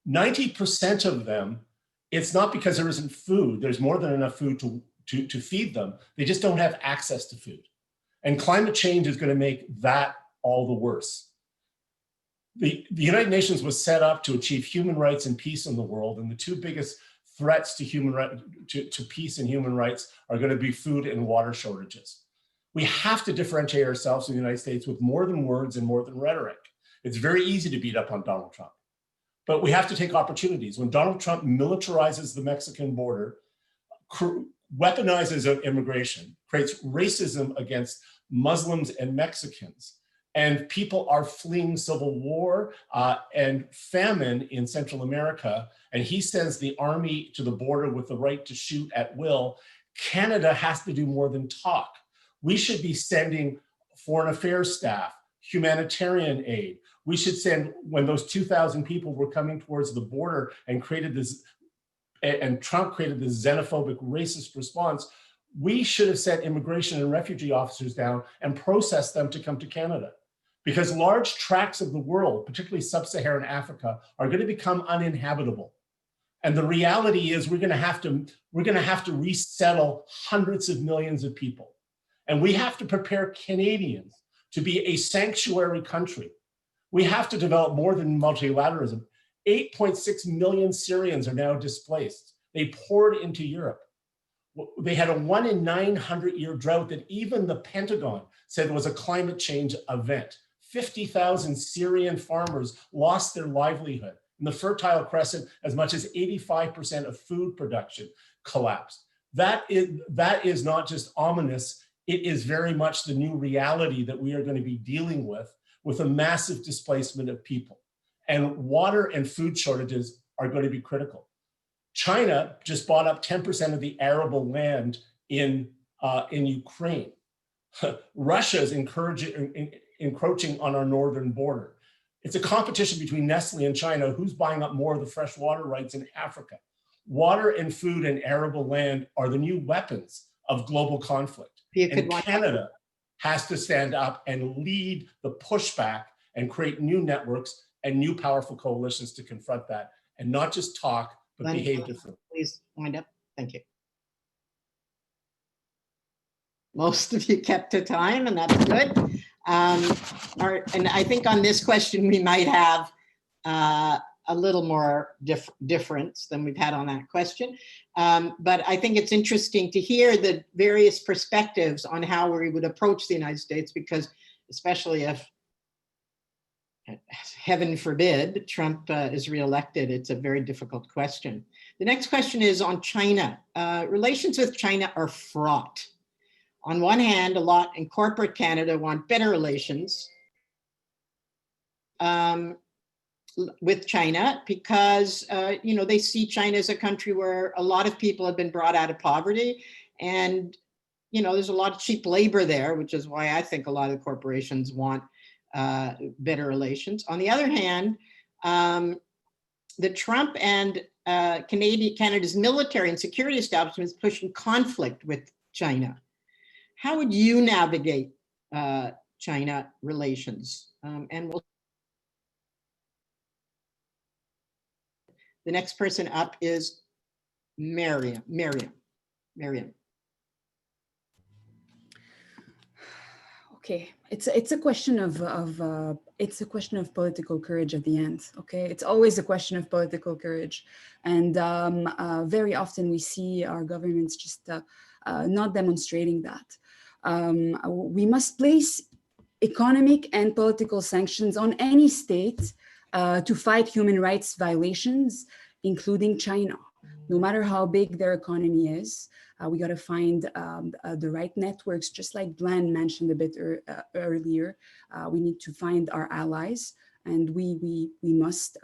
90% of them, it's not because there isn't food. There's more than enough food to feed them. They just don't have access to food. And climate change is going to make that all the worse. The United Nations was set up to achieve human rights and peace in the world, and the two biggest threats to peace and human rights are going to be food and water shortages. We have to differentiate ourselves in the United States with more than words and more than rhetoric. It's very easy to beat up on Donald Trump, but we have to take opportunities. When Donald Trump militarizes the Mexican border, weaponizes immigration, creates racism against Muslims and Mexicans, and people are fleeing civil war and famine in Central America, and he sends the army to the border with the right to shoot at will, Canada has to do more than talk. We should be sending foreign affairs staff, humanitarian aid. We should send, when those 2,000 people were coming towards the border and Trump created this xenophobic, racist response, we should have sent immigration and refugee officers down and processed them to come to Canada. Because large tracts of the world, particularly sub-Saharan Africa, are going to become uninhabitable. And the reality is we're going to have to resettle hundreds of millions of people. And we have to prepare Canadians to be a sanctuary country. We have to develop more than multilateralism. 8.6 million Syrians are now displaced. They poured into Europe. They had a 1 in 900 year drought that even the Pentagon said was a climate change event. 50,000 Syrian farmers lost their livelihood. In the Fertile Crescent, as much as 85% of food production collapsed. That is not just ominous, it is very much the new reality that we are going to be dealing with a massive displacement of people. And water and food shortages are going to be critical. China just bought up 10% of the arable land in Ukraine. Russia is encroaching on our northern border. It's a competition between Nestle and China who's buying up more of the fresh water rights in Africa. Water and food and arable land are the new weapons of global conflict. And Canada has to stand up and lead the pushback and create new networks and new powerful coalitions to confront that, and not just talk, but behave differently. Please wind up. Thank you. Most of you kept to time, and that's good. And I think on this question, we might have a little more difference than we've had on that question. But I think it's interesting to hear the various perspectives on how we would approach the United States, because especially if, heaven forbid, Trump is reelected, it's a very difficult question. The next question is on China. Relations with China are fraught. On one hand, a lot in corporate Canada want better relations with China because, they see China as a country where a lot of people have been brought out of poverty, and, there's a lot of cheap labor there, which is why I think a lot of the corporations want better relations. On the other hand, the Trump and Canada's military and security establishments pushing conflict with China. How would you navigate China relations? The next person up is Meryam. Okay, it's a question of political courage at the end. Okay, it's always a question of political courage, and very often we see our governments just not demonstrating that. We must place economic and political sanctions on any state to fight human rights violations, including China. No matter how big their economy is, we got to find the right networks, just like Glenn mentioned a bit earlier. We need to find our allies, and we must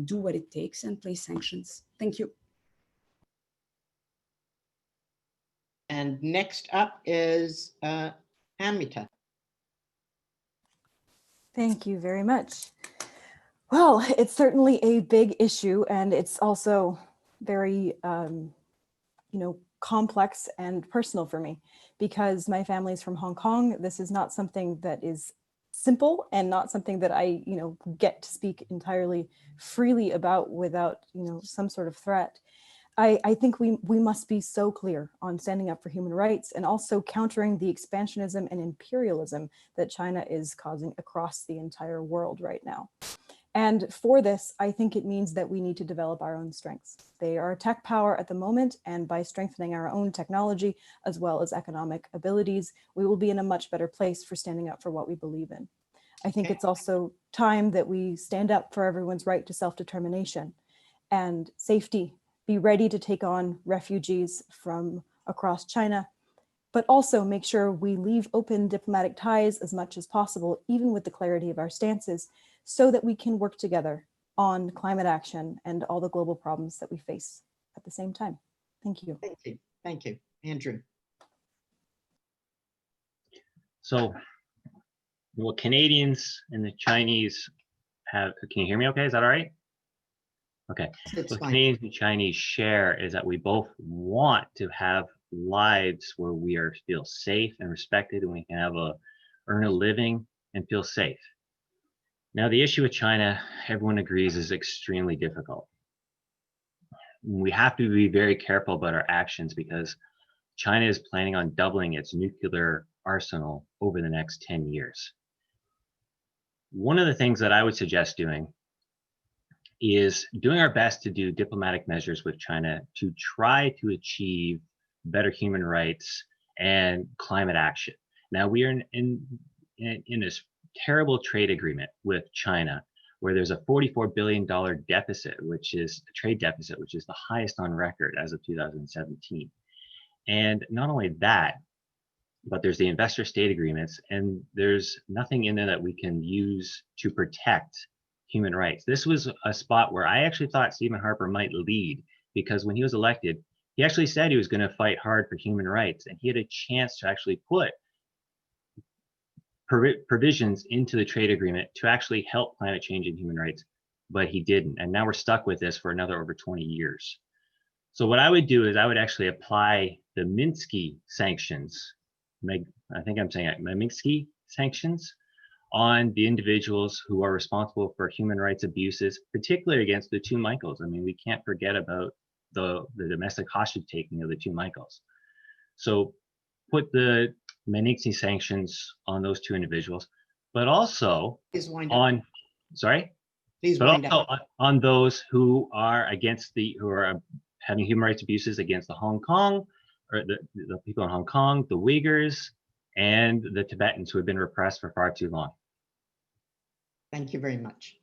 do what it takes and place sanctions. Thank you. And next up is Amita. Thank you very much. Well, it's certainly a big issue, and it's also very, complex and personal for me, because my family is from Hong Kong. This is not something that is simple, and not something that I, get to speak entirely freely about without, some sort of threat. I think we must be so clear on standing up for human rights, and also countering the expansionism and imperialism that China is causing across the entire world right now. And for this, I think it means that we need to develop our own strengths. They are a tech power at the moment, and by strengthening our own technology as well as economic abilities, we will be in a much better place for standing up for what we believe in. I think it's also time that we stand up for everyone's right to self-determination and safety, be ready to take on refugees from across China, but also make sure we leave open diplomatic ties as much as possible, even with the clarity of our stances, so that we can work together on climate action and all the global problems that we face at the same time. Thank you. Thank you. Thank you. Andrew. So what Canadians and the Chinese have, can you hear me okay? Is that all right? Okay. What Canadians and Chinese share is that we both want to have lives where we feel safe and respected, and we can earn a living and feel safe. Now, the issue with China, everyone agrees, is extremely difficult. We have to be very careful about our actions, because China is planning on doubling its nuclear arsenal over the next 10 years. One of the things that I would suggest doing is doing our best to do diplomatic measures with China to try to achieve better human rights and climate action. Now, we are in this terrible trade agreement with China, where there's a $44 billion deficit, which is a trade deficit, which is the highest on record as of 2017. And not only that, but there's the investor state agreements, and there's nothing in there that we can use to protect human rights. This was a spot where I actually thought Stephen Harper might lead, because when he was elected, he actually said he was going to fight hard for human rights, and he had a chance to actually put provisions into the trade agreement to actually help climate change and human rights, but he didn't. And now we're stuck with this for another over 20 years. So what I would do is I would actually apply the Minsky sanctions, I think I'm saying it, Minsky sanctions, on the individuals who are responsible for human rights abuses, particularly against the two Michaels. I mean, we can't forget about the domestic hostage taking of the two Michaels. So put the Magnitsky sanctions on those two individuals, but also on, sorry? Please But wind also up. on those who are who are having human rights abuses against the Hong Kong, or the people in Hong Kong, the Uyghurs, and the Tibetans who have been repressed for far too long. Thank you very much.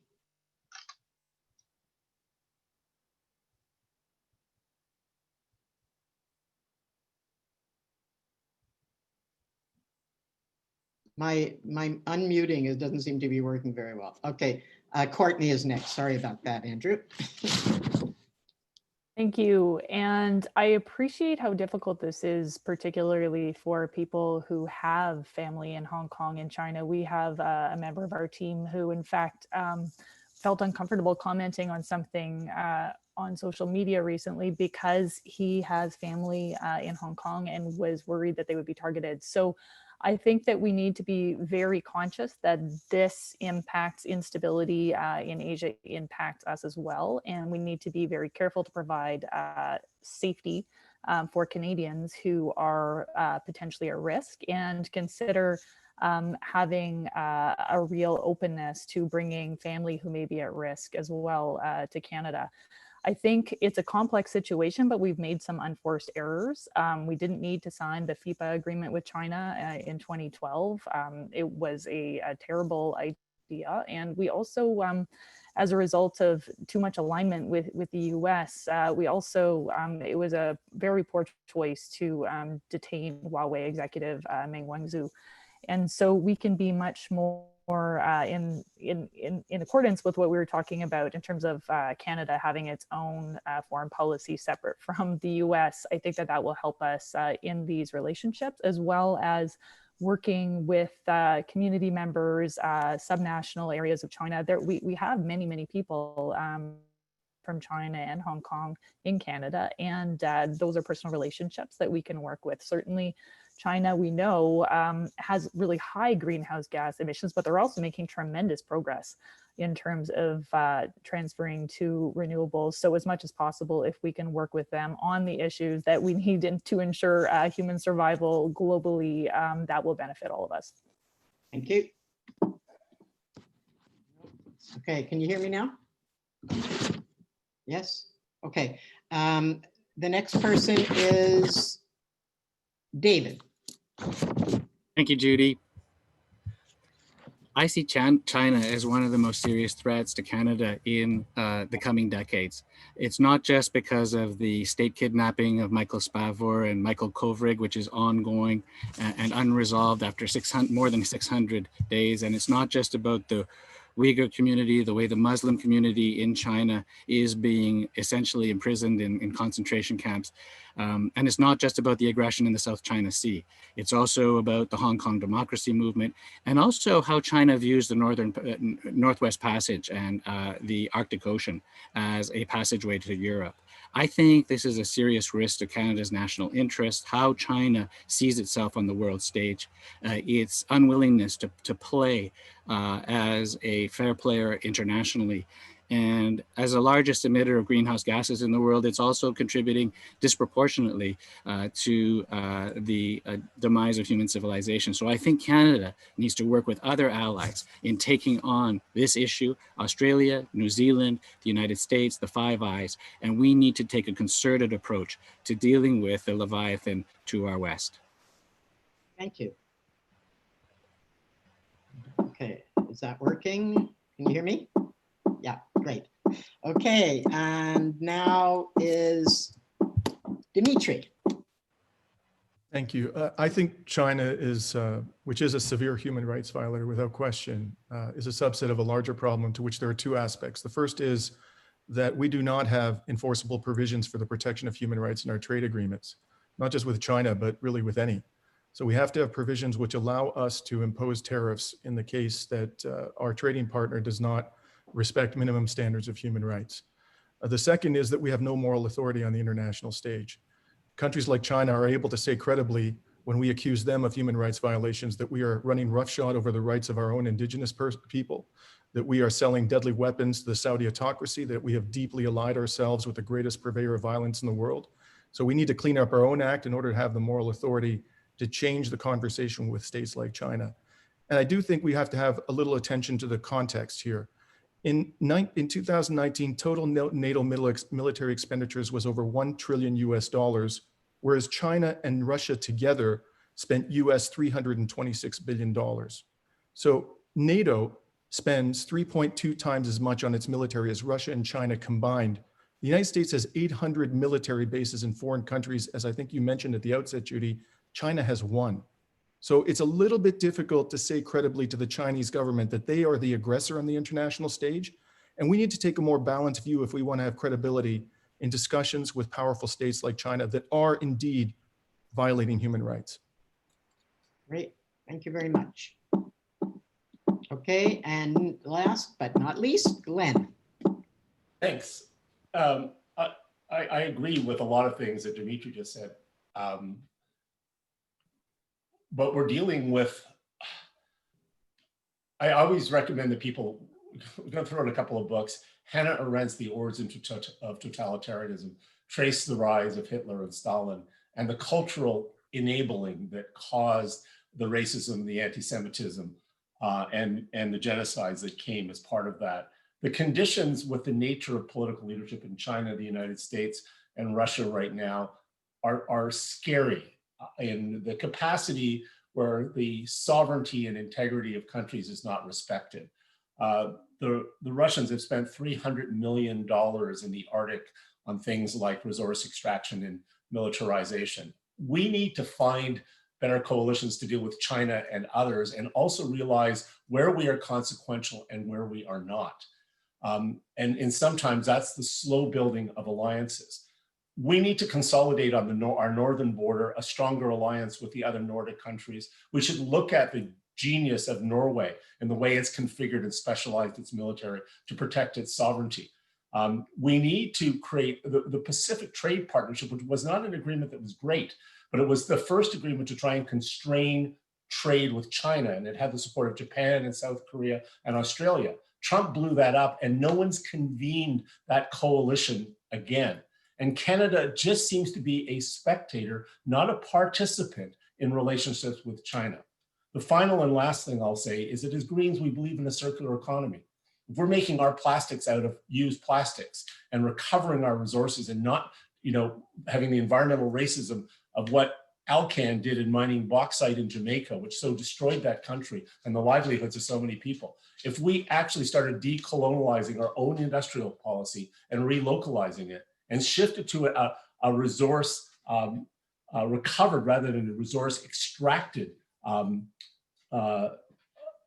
My unmuting, it doesn't seem to be working very well. Okay, Courtney is next. Sorry about that, Andrew. Thank you. And I appreciate how difficult this is, particularly for people who have family in Hong Kong and China. We have a member of our team who, in fact, felt uncomfortable commenting on something on social media recently because he has family in Hong Kong and was worried that they would be targeted. So I think that we need to be very conscious that this impacts instability in Asia, impacts us as well. And we need to be very careful to provide safety for Canadians who are potentially at risk, and consider having a real openness to bringing family who may be at risk as well to Canada. I think it's a complex situation, but we've made some unforced errors. We didn't need to sign the FIPA agreement with China in 2012. It was a terrible idea. And we also, as a result of too much alignment with the US, we also, it was a very poor choice to detain Huawei executive Meng Wanzhou. And so we can be much more in accordance with what we were talking about in terms of Canada having its own foreign policy separate from the US. I think that will help us in these relationships, as well as working with community members, subnational areas of China. There, we have many people from China and Hong Kong in Canada, and those are personal relationships that we can work with. Certainly China, we know, has really high greenhouse gas emissions, but they're also making tremendous progress in terms of transferring to renewables. So as much as possible, if we can work with them on the issues that we need to ensure human survival globally, that will benefit all of us. Thank you. Okay, can you hear me now? Yes, okay. The next person is David. Thank you, Judy. I see China as one of the most serious threats to Canada in the coming decades. It's not just because of the state kidnapping of Michael Spavor and Michael Kovrig, which is ongoing and unresolved after more than 600 days. And it's not just about the Uyghur community, the way the Muslim community in China is being essentially imprisoned in concentration camps. And it's not just about the aggression in the South China Sea. It's also about the Hong Kong democracy movement, and also how China views the Northwest Passage and the Arctic Ocean as a passageway to Europe. I think this is a serious risk to Canada's national interest, how China sees itself on the world stage, its unwillingness to play as a fair player internationally. And as the largest emitter of greenhouse gases in the world, it's also contributing disproportionately to the demise of human civilization. So I think Canada needs to work with other allies in taking on this issue, Australia, New Zealand, the United States, the Five Eyes, and we need to take a concerted approach to dealing with the Leviathan to our west. Thank you. Okay, is that working? Can you hear me? Yeah, great. Okay, and now is Dimitri. Thank you. I think China is, which is a severe human rights violator without question, is a subset of a larger problem to which there are two aspects. The first is that we do not have enforceable provisions for the protection of human rights in our trade agreements, not just with China, but really with any. So we have to have provisions which allow us to impose tariffs in the case that our trading partner does not respect minimum standards of human rights. The second is that we have no moral authority on the international stage. Countries like China are able to say credibly, when we accuse them of human rights violations, that we are running roughshod over the rights of our own indigenous people, that we are selling deadly weapons to the Saudi autocracy, that we have deeply allied ourselves with the greatest purveyor of violence in the world. So we need to clean up our own act in order to have the moral authority to change the conversation with states like China. And I do think we have to have a little attention to the context here. In 2019, total NATO military expenditures was over $1 trillion US, whereas China and Russia together spent US $326 billion. So NATO spends 3.2 times as much on its military as Russia and China combined. The United States has 800 military bases in foreign countries. As I think you mentioned at the outset, Judy, China has 1. So it's a little bit difficult to say credibly to the Chinese government that they are the aggressor on the international stage. And we need to take a more balanced view if we want to have credibility in discussions with powerful states like China that are indeed violating human rights. Great, thank you very much. Okay, and last but not least, Glenn. Thanks. I agree with a lot of things that Dimitri just said. But we're dealing with, I always recommend that people, we're going to throw in a couple of books. Hannah Arendt's The Origin of Totalitarianism, trace the rise of Hitler and Stalin and the cultural enabling that caused the racism, the anti-Semitism, and the genocides that came as part of that. The conditions with the nature of political leadership in China, the United States, and Russia right now are scary. In the capacity where the sovereignty and integrity of countries is not respected. The Russians have spent $300 million in the Arctic on things like resource extraction and militarization. We need to find better coalitions to deal with China and others, and also realize where we are consequential and where we are not. And sometimes that's the slow building of alliances. We need to consolidate on our northern border, a stronger alliance with the other Nordic countries. We should look at the genius of Norway and the way it's configured and specialized its military to protect its sovereignty. We need to create the Pacific Trade Partnership, which was not an agreement that was great, but it was the first agreement to try and constrain trade with China, and it had the support of Japan and South Korea and Australia. Trump blew that up, and no one's convened that coalition again. And Canada just seems to be a spectator, not a participant in relationships with China. The final and last thing I'll say is that as Greens, we believe in a circular economy. If we're making our plastics out of used plastics and recovering our resources and not, having the environmental racism of what Alcan did in mining bauxite in Jamaica, which so destroyed that country and the livelihoods of so many people. If we actually started decolonializing our own industrial policy and relocalizing it, and shifted to a resource recovered rather than a resource extracted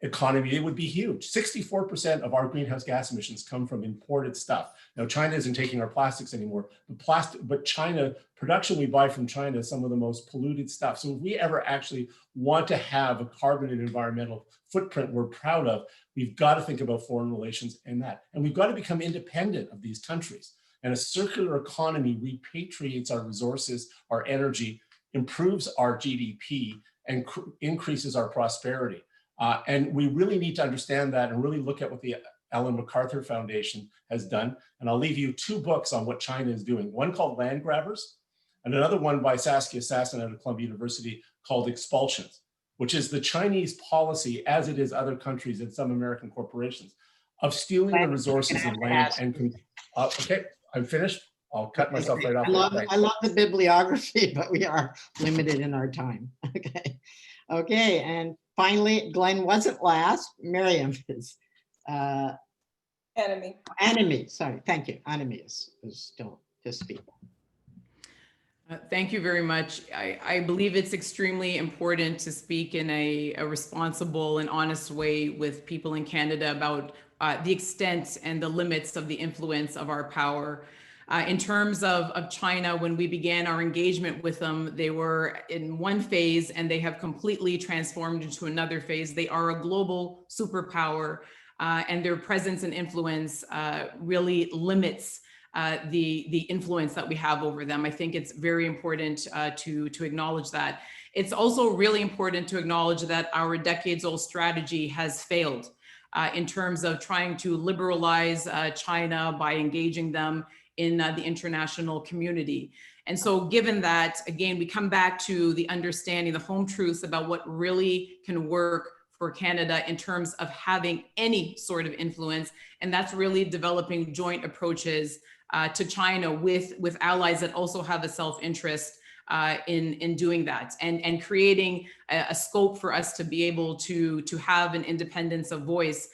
economy, it would be huge. 64% of our greenhouse gas emissions come from imported stuff. Now, China isn't taking our plastics anymore. But China, production we buy from China is some of the most polluted stuff. So if we ever actually want to have a carbon and environmental footprint we're proud of, we've got to think about foreign relations and that. And we've got to become independent of these countries. And a circular economy repatriates our resources, our energy, improves our GDP, and increases our prosperity. And we really need to understand that and really look at what the Ellen MacArthur Foundation has done. And I'll leave you 2 books on what China is doing. One called Land Grabbers, and another one by Saskia Sassen out of Columbia University called Expulsions, which is the Chinese policy, as it is other countries and some American corporations, of stealing the resources of land and, okay. I'm finished. I'll cut myself right off. I love the bibliography, but we are limited in our time. Okay, and finally, Glenn wasn't last. Meryam is. Annamie. Annamie, sorry, thank you. Annamie is still to speak. Thank you very much. I believe it's extremely important to speak in a responsible and honest way with people in Canada about the extent and the limits of the influence of our power. In terms of China, when we began our engagement with them, they were in one phase and they have completely transformed into another phase. They are a global superpower, and their presence and influence really limits the influence that we have over them. I think it's very important to acknowledge that. It's also really important to acknowledge that our decades-old strategy has failed in terms of trying to liberalize China by engaging them in the international community. And so given that, again, we come back to the understanding, the home truths about what really can work for Canada in terms of having any sort of influence. And that's really developing joint approaches to China with allies that also have a self-interest in doing that, and creating a scope for us to be able to have an independence of voice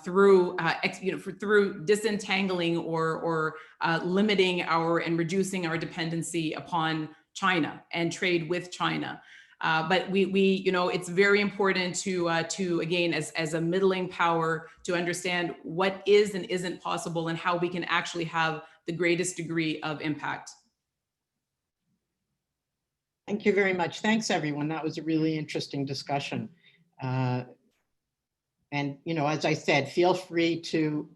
through through disentangling or limiting and reducing our dependency upon China and trade with China. But it's very important to again, as a middling power, to understand what is and isn't possible and how we can actually have the greatest degree of impact. Thank you very much. Thanks, everyone. That was a really interesting discussion. And, as I said, feel free to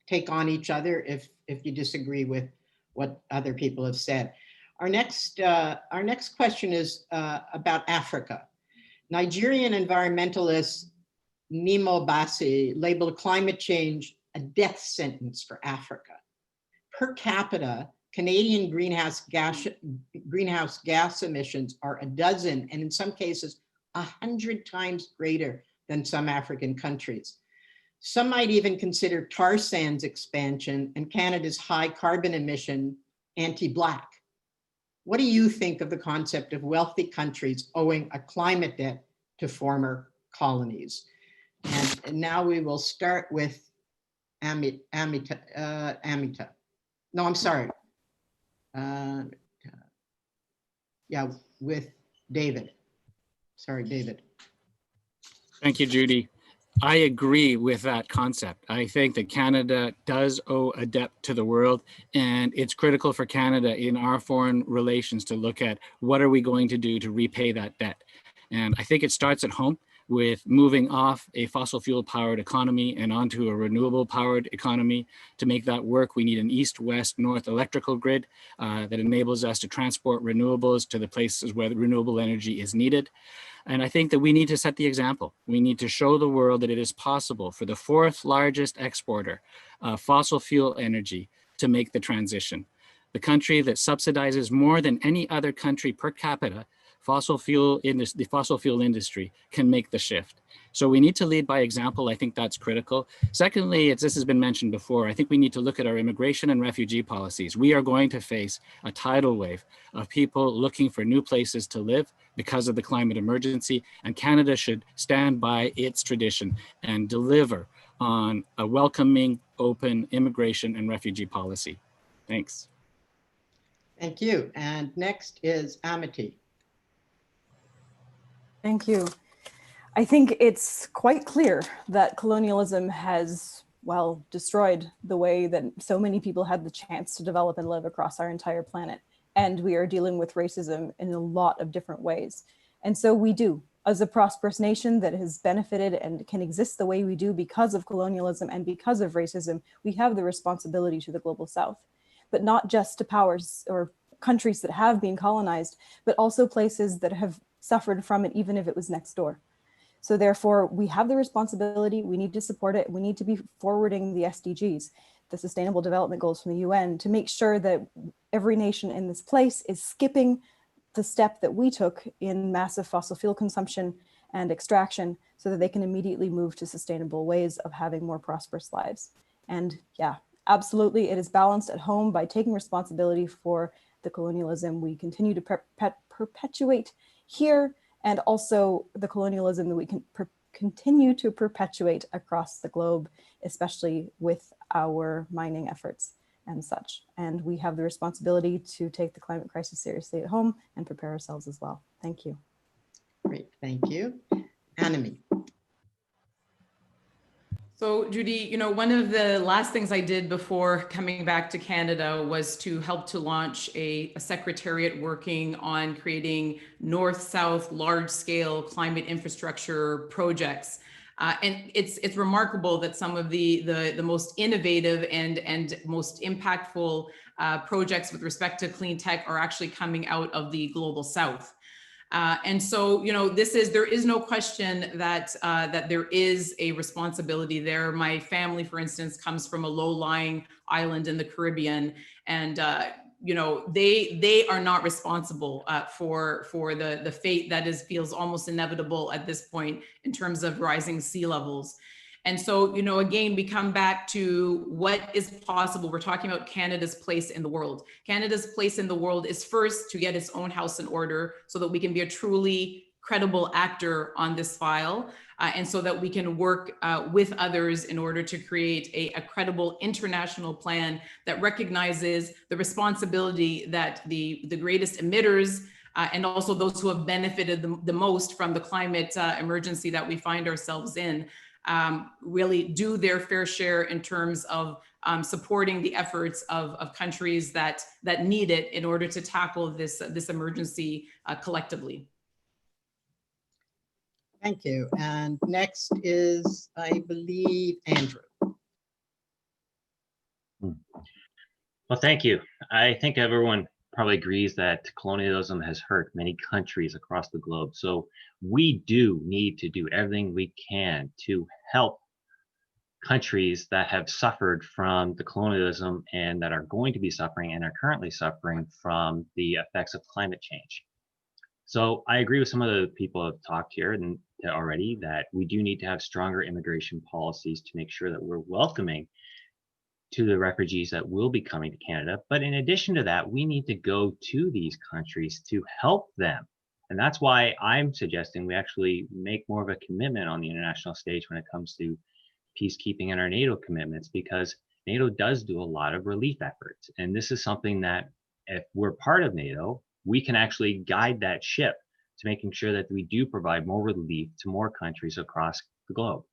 take on each other if you disagree with what other people have said. Our next question is about Africa. Nigerian environmentalist Nemo Bassi labeled climate change a death sentence for Africa. Per capita, Canadian greenhouse gas emissions are a dozen, and in some cases, 100 times greater than some African countries. Some might even consider tar sands expansion and Canada's high carbon emission anti-Black. What do you think of the concept of wealthy countries owing a climate debt to former colonies? And now we will start with Amita. No, I'm sorry. With David. Sorry, David. Thank you, Judy. I agree with that concept. I think that Canada does owe a debt to the world, and it's critical for Canada in our foreign relations to look at what are we going to do to repay that debt. And I think it starts at home with moving off a fossil fuel powered economy and onto a renewable powered economy. To make that work, we need an east, west, north electrical grid that enables us to transport renewables to the places where the renewable energy is needed. And I think that we need to set the example. We need to show the world that it is possible for the fourth largest exporter of fossil fuel energy to make the transition. The country that subsidizes more than any other country per capita, the fossil fuel industry can make the shift. So we need to lead by example. I think that's critical. Secondly, this has been mentioned before, I think we need to look at our immigration and refugee policies. We are going to face a tidal wave of people looking for new places to live because of the climate emergency, and Canada should stand by its tradition and deliver on a welcoming, open immigration and refugee policy. Thanks. Thank you. And next is Amity. Thank you. I think it's quite clear that colonialism has, well, destroyed the way that so many people had the chance to develop and live across our entire planet. And we are dealing with racism in a lot of different ways. And so we do, as a prosperous nation that has benefited and can exist the way we do because of colonialism and because of racism, we have the responsibility to the global South, but not just to powers or countries that have been colonized, but also places that have suffered from it, even if it was next door. So therefore, we have the responsibility, we need to support it, we need to be forwarding the SDGs, the Sustainable Development Goals from the UN, to make sure that every nation in this place is skipping the step that we took in massive fossil fuel consumption and extraction so that they can immediately move to sustainable ways of having more prosperous lives. And yeah, absolutely, it is balanced at home by taking responsibility for the colonialism we continue to perpetuate here, and also the colonialism that we can continue to perpetuate across the globe, especially with our mining efforts and such. And we have the responsibility to take the climate crisis seriously at home and prepare ourselves as well. Thank you. Great, thank you. Annamie. So Judy, one of the last things I did before coming back to Canada was to help to launch a secretariat working on creating north-south large-scale climate infrastructure projects. And it's remarkable that some of the most innovative and most impactful projects with respect to clean tech are actually coming out of the global South. And so, there is no question that there is a responsibility there. My family, for instance, comes from a low-lying island in the Caribbean, and you know, they are not responsible for the fate that feels almost inevitable at this point in terms of rising sea levels. And so, you know, again, we come back to what is possible. We're talking about Canada's place in the world. Canada's place in the world is first to get its own house in order so that we can be a truly credible actor on this file, and so that we can work with others in order to create a credible international plan that recognizes the responsibility that the greatest emitters and also those who have benefited the most from the climate emergency that we find ourselves in really do their fair share in terms of supporting the efforts of countries that need it in order to tackle this emergency collectively. Thank you. And next is, I believe, Andrew. Well, thank you. I think everyone probably agrees that colonialism has hurt many countries across the globe. So we do need to do everything we can to help countries that have suffered from the colonialism and that are going to be suffering and are currently suffering from the effects of climate change. So I agree with some of the people who have talked here already that we do need to have stronger immigration policies to make sure that we're welcoming to the refugees that will be coming to Canada. But in addition to that, we need to go to these countries to help them. And that's why I'm suggesting we actually make more of a commitment on the international stage when it comes to peacekeeping and our NATO commitments, because NATO does do a lot of relief efforts. And this is something that if we're part of NATO, we can actually guide that ship to making sure that we do provide more relief to more countries across the globe.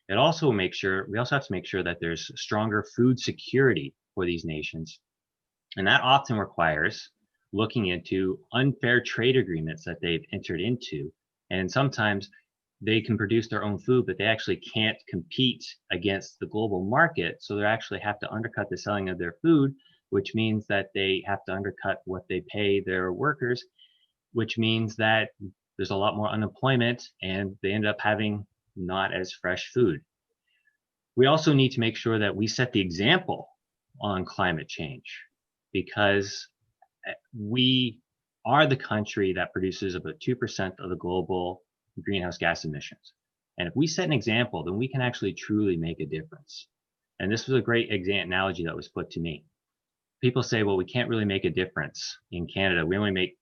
We also have to make sure that there's stronger food security for these nations. And that often requires looking into unfair trade agreements that they've entered into. And sometimes they can produce their own food, but they actually can't compete against the global market. So they actually have to undercut the selling of their food, which means that they have to undercut what they pay their workers, which means that there's a lot more unemployment and they end up having not as fresh food. We also need to make sure that we set the example on climate change, because we are the country that produces about 2% of the global greenhouse gas emissions. And if we set an example, then we can actually truly make a difference. And this was a great analogy that was put to me. People say, well, we can't really make a difference in Canada. We only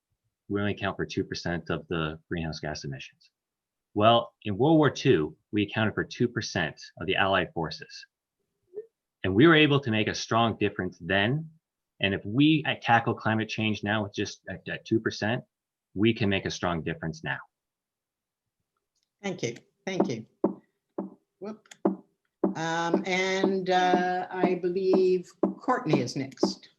account for 2% of the greenhouse gas emissions. Well, in World War II, we accounted for 2% of the Allied forces. And we were able to make a strong difference then. And if we tackle climate change now with just at 2%, we can make a strong difference now. Thank you. Thank you. Whoop. I believe Courtney is next.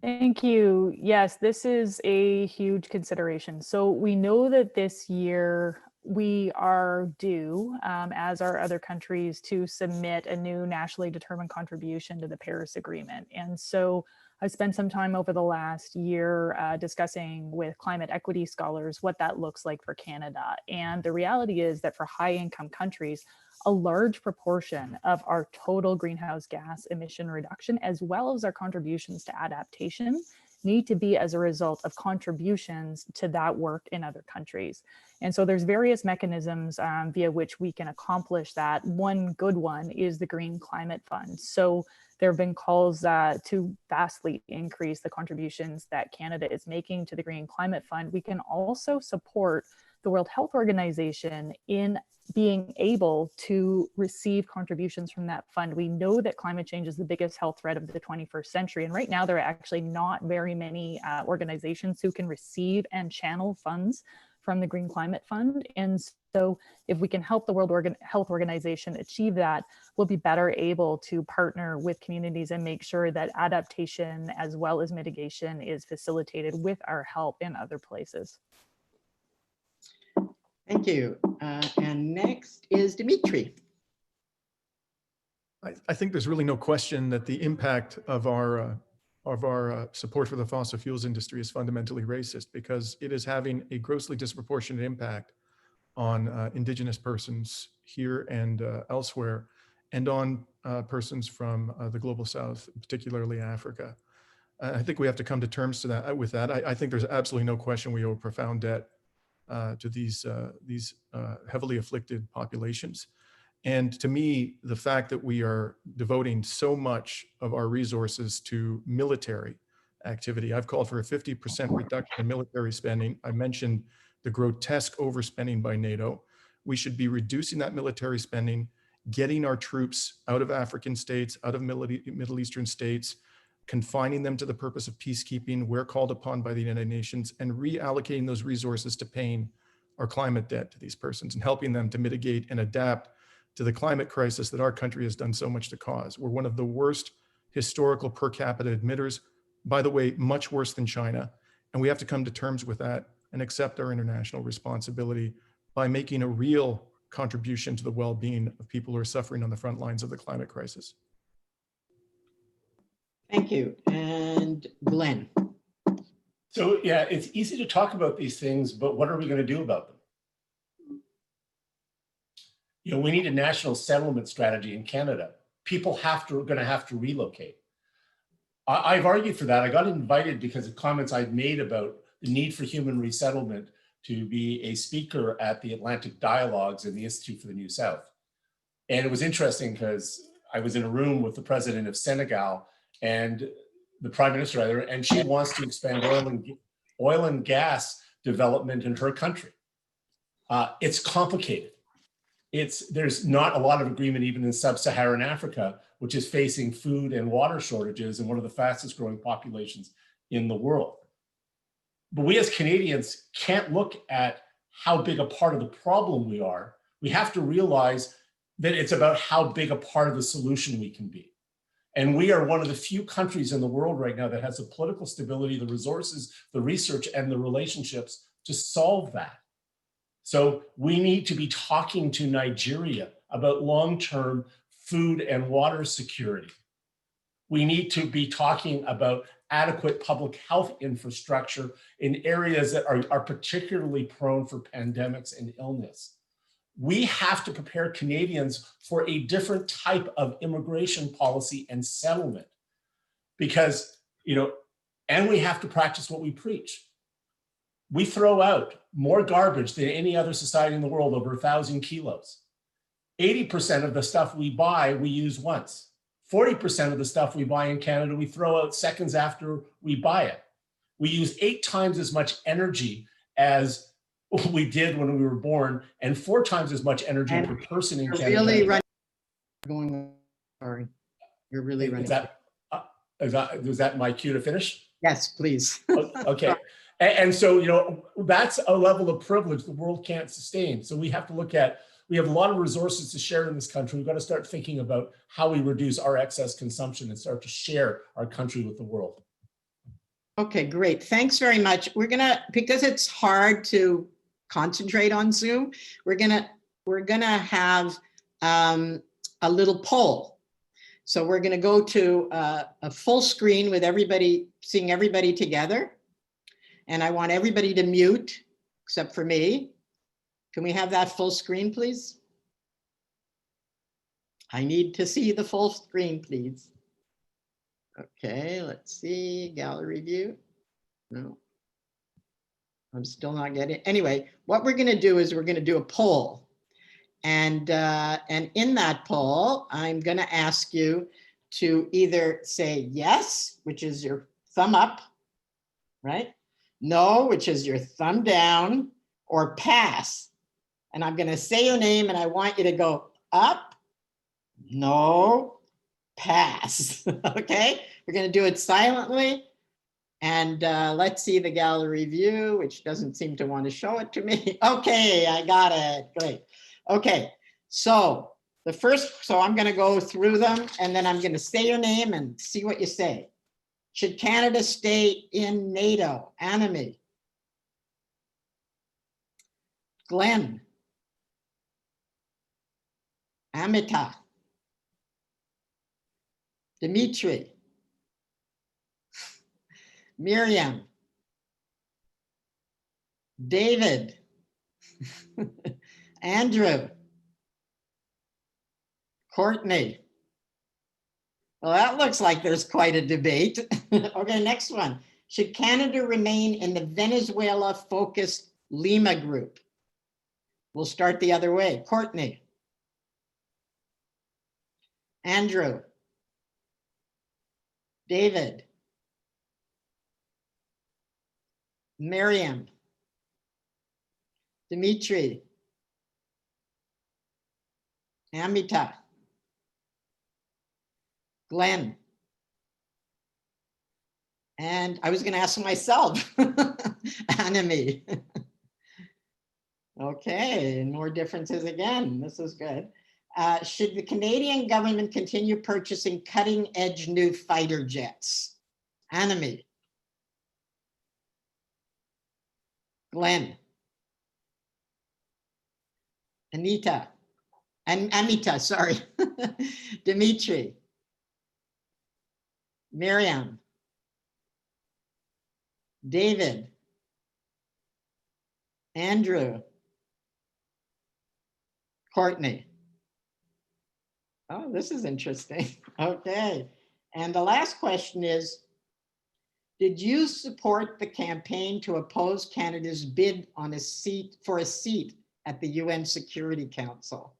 Thank you. Yes, this is a huge consideration. So we know that this year we are due, as are other countries, to submit a new nationally determined contribution to the Paris Agreement. And so I spent some time over the last year discussing with climate equity scholars what that looks like for Canada. And the reality is that for high income countries, a large proportion of our total greenhouse gas emission reduction, as well as our contributions to adaptation, need to be as a result of contributions to that work in other countries. And so there's various mechanisms via which we can accomplish that. One good one is the Green Climate Fund. So there have been calls to vastly increase the contributions that Canada is making to the Green Climate Fund. We can also support the World Health Organization in being able to receive contributions from that fund. We know that climate change is the biggest health threat of the 21st century. And right now, there are actually not very many organizations who can receive and channel funds from the Green Climate Fund. And so if we can help the World Health Organization achieve that, we'll be better able to partner with communities and make sure that adaptation as well as mitigation is facilitated with our help in other places. Thank you. And next is Dimitri. I think there's really no question that the impact of our support for the fossil fuels industry is fundamentally racist, because it is having a grossly disproportionate impact on Indigenous persons here and elsewhere, and on persons from the global South, particularly Africa. I think we have to come to terms to that with that. I think there's absolutely no question we owe a profound debt to these heavily afflicted populations. And to me, the fact that we are devoting so much of our resources to military activity, I've called for a 50% reduction in military spending. I mentioned the grotesque overspending by NATO. We should be reducing that military spending, getting our troops out of African states, out of Middle Eastern states, confining them to the purpose of peacekeeping where called upon by the United Nations, and reallocating those resources to paying our climate debt to these persons and helping them to mitigate and adapt to the climate crisis that our country has done so much to cause. We're one of the worst historical per capita emitters, by the way, much worse than China. And we have to come to terms with that and accept our international responsibility by making a real contribution to the well-being of people who are suffering on the front lines of the climate crisis. Thank you. And Glenn. So yeah, it's easy to talk about these things, but what are we going to do about them? You know, we need a national settlement strategy in Canada. People are going to have to relocate. I've argued for that. I got invited because of comments I'd made about the need for human resettlement to be a speaker at the Atlantic Dialogues in the Institute for the New South. And it was interesting because I was in a room with the president of Senegal and the prime minister either, and she wants to expand oil and gas development in her country. It's complicated. There's not a lot of agreement even in sub-Saharan Africa, which is facing food and water shortages and one of the fastest growing populations in the world. But we as Canadians can't look at how big a part of the problem we are. We have to realize that it's about how big a part of the solution we can be. And we are one of the few countries in the world right now that has the political stability, the resources, the research, and the relationships to solve that. So we need to be talking to Nigeria about long-term food and water security. We need to be talking about adequate public health infrastructure in areas that are particularly prone for pandemics and illness. We have to prepare Canadians for a different type of immigration policy and settlement because, and we have to practice what we preach. We throw out more garbage than any other society in the world, over 1,000 kilos. 80% of the stuff we buy, we use once. 40% of the stuff we buy in Canada, we throw out seconds after we buy it. We use 8 times as much energy as we did when we were born, and 4 times as much energy per person in Canada. Really running. Sorry, you're really running. Is that my cue to finish? Yes, please. Okay. And so, that's a level of privilege the world can't sustain. So we have to look at, we have a lot of resources to share in this country. We've got to start thinking about how we reduce our excess consumption and start to share our country with the world. Okay, great. Thanks very much. We're gonna, because it's hard to concentrate on Zoom, we're gonna have a little poll. So we're gonna go to a full screen with everybody, seeing everybody together. And I want everybody to mute, except for me. Can we have that full screen, please? I need to see the full screen, please. Okay, let's see, gallery view. No, I'm still not getting it. Anyway, what we're gonna do is we're gonna do a poll. And in that poll, I'm gonna ask you to either say yes, which is your thumb up, right? No, which is your thumb down, or pass. And I'm gonna say your name and I want you to go up, no, pass, okay? We're gonna do it silently. And let's see the gallery view, which doesn't seem to want to show it to me. Okay, I got it, great. Okay, so I'm gonna go through them and then I'm gonna say your name and see what you say. Should Canada stay in NATO? Annamie. Glenn. Amita. Dimitri. Meryam. David. Andrew. Courtney. Well, that looks like there's quite a debate. Okay, next one. Should Canada remain in the Venezuela-focused Lima group? We'll start the other way. Courtney. Andrew. David. Meryam. Dimitri. Amita. Glenn. And I was going to ask myself, Annamie. Okay, and more differences again. This is good. Should the Canadian government continue purchasing cutting-edge new fighter jets? Annamie. Glenn. Anita. And Amita, sorry. Dimitri. Meryam. David. Andrew. Courtney. Oh, this is interesting. Okay. And the last question is, did you support the campaign to oppose Canada's bid on a seat at the UN Security Council?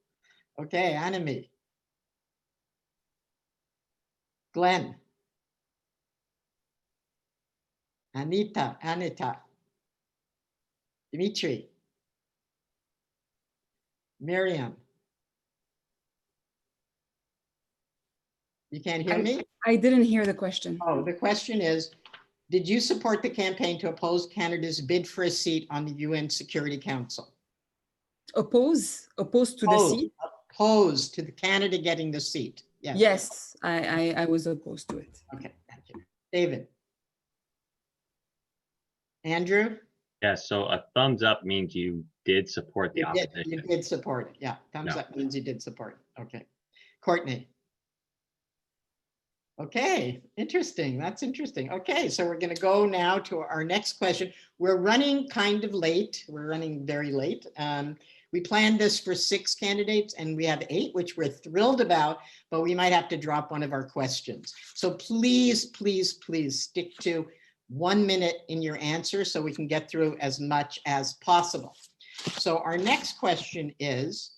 Okay, Annamie. Glenn. Anita. Dimitri. Meryam. You can't hear me? I didn't hear the question. Oh, the question is, did you support the campaign to oppose Canada's bid for a seat on the UN Security Council? Opposed to the seat? Opposed to the Canada getting the seat. Yes. Yes, I was opposed to it. Okay, thank you. David. Andrew? Yes, so a thumbs up means you did support the opposition. You did support it. Yeah, thumbs up means you did support it. Okay. Courtney. Okay, interesting. That's interesting. Okay, so we're going to go now to our next question. We're running kind of late. We're running very late. We planned this for 6 candidates and we have 8, which we're thrilled about, but we might have to drop one of our questions. So please, please, please stick to 1 minute in your answer so we can get through as much as possible. So our next question is,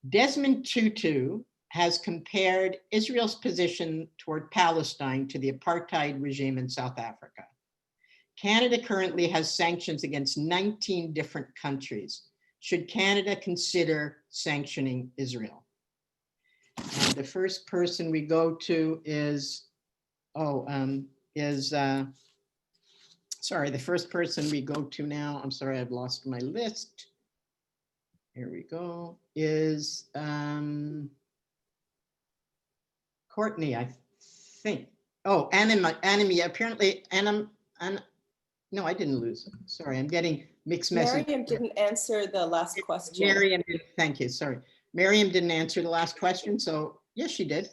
Desmond Tutu has compared Israel's position toward Palestine to the apartheid regime in South Africa. Canada currently has sanctions against 19 different countries. Should Canada consider sanctioning Israel? And the first person we go to is, sorry, the first person we go to now, I'm sorry, I've lost my list. Here we go, is Courtney, I think. Oh, Annamie, apparently, no, I didn't lose. Sorry, I'm getting mixed messages. Meryam didn't answer the last question. Meryam, thank you, sorry. Meryam didn't answer the last question, so yes, she did.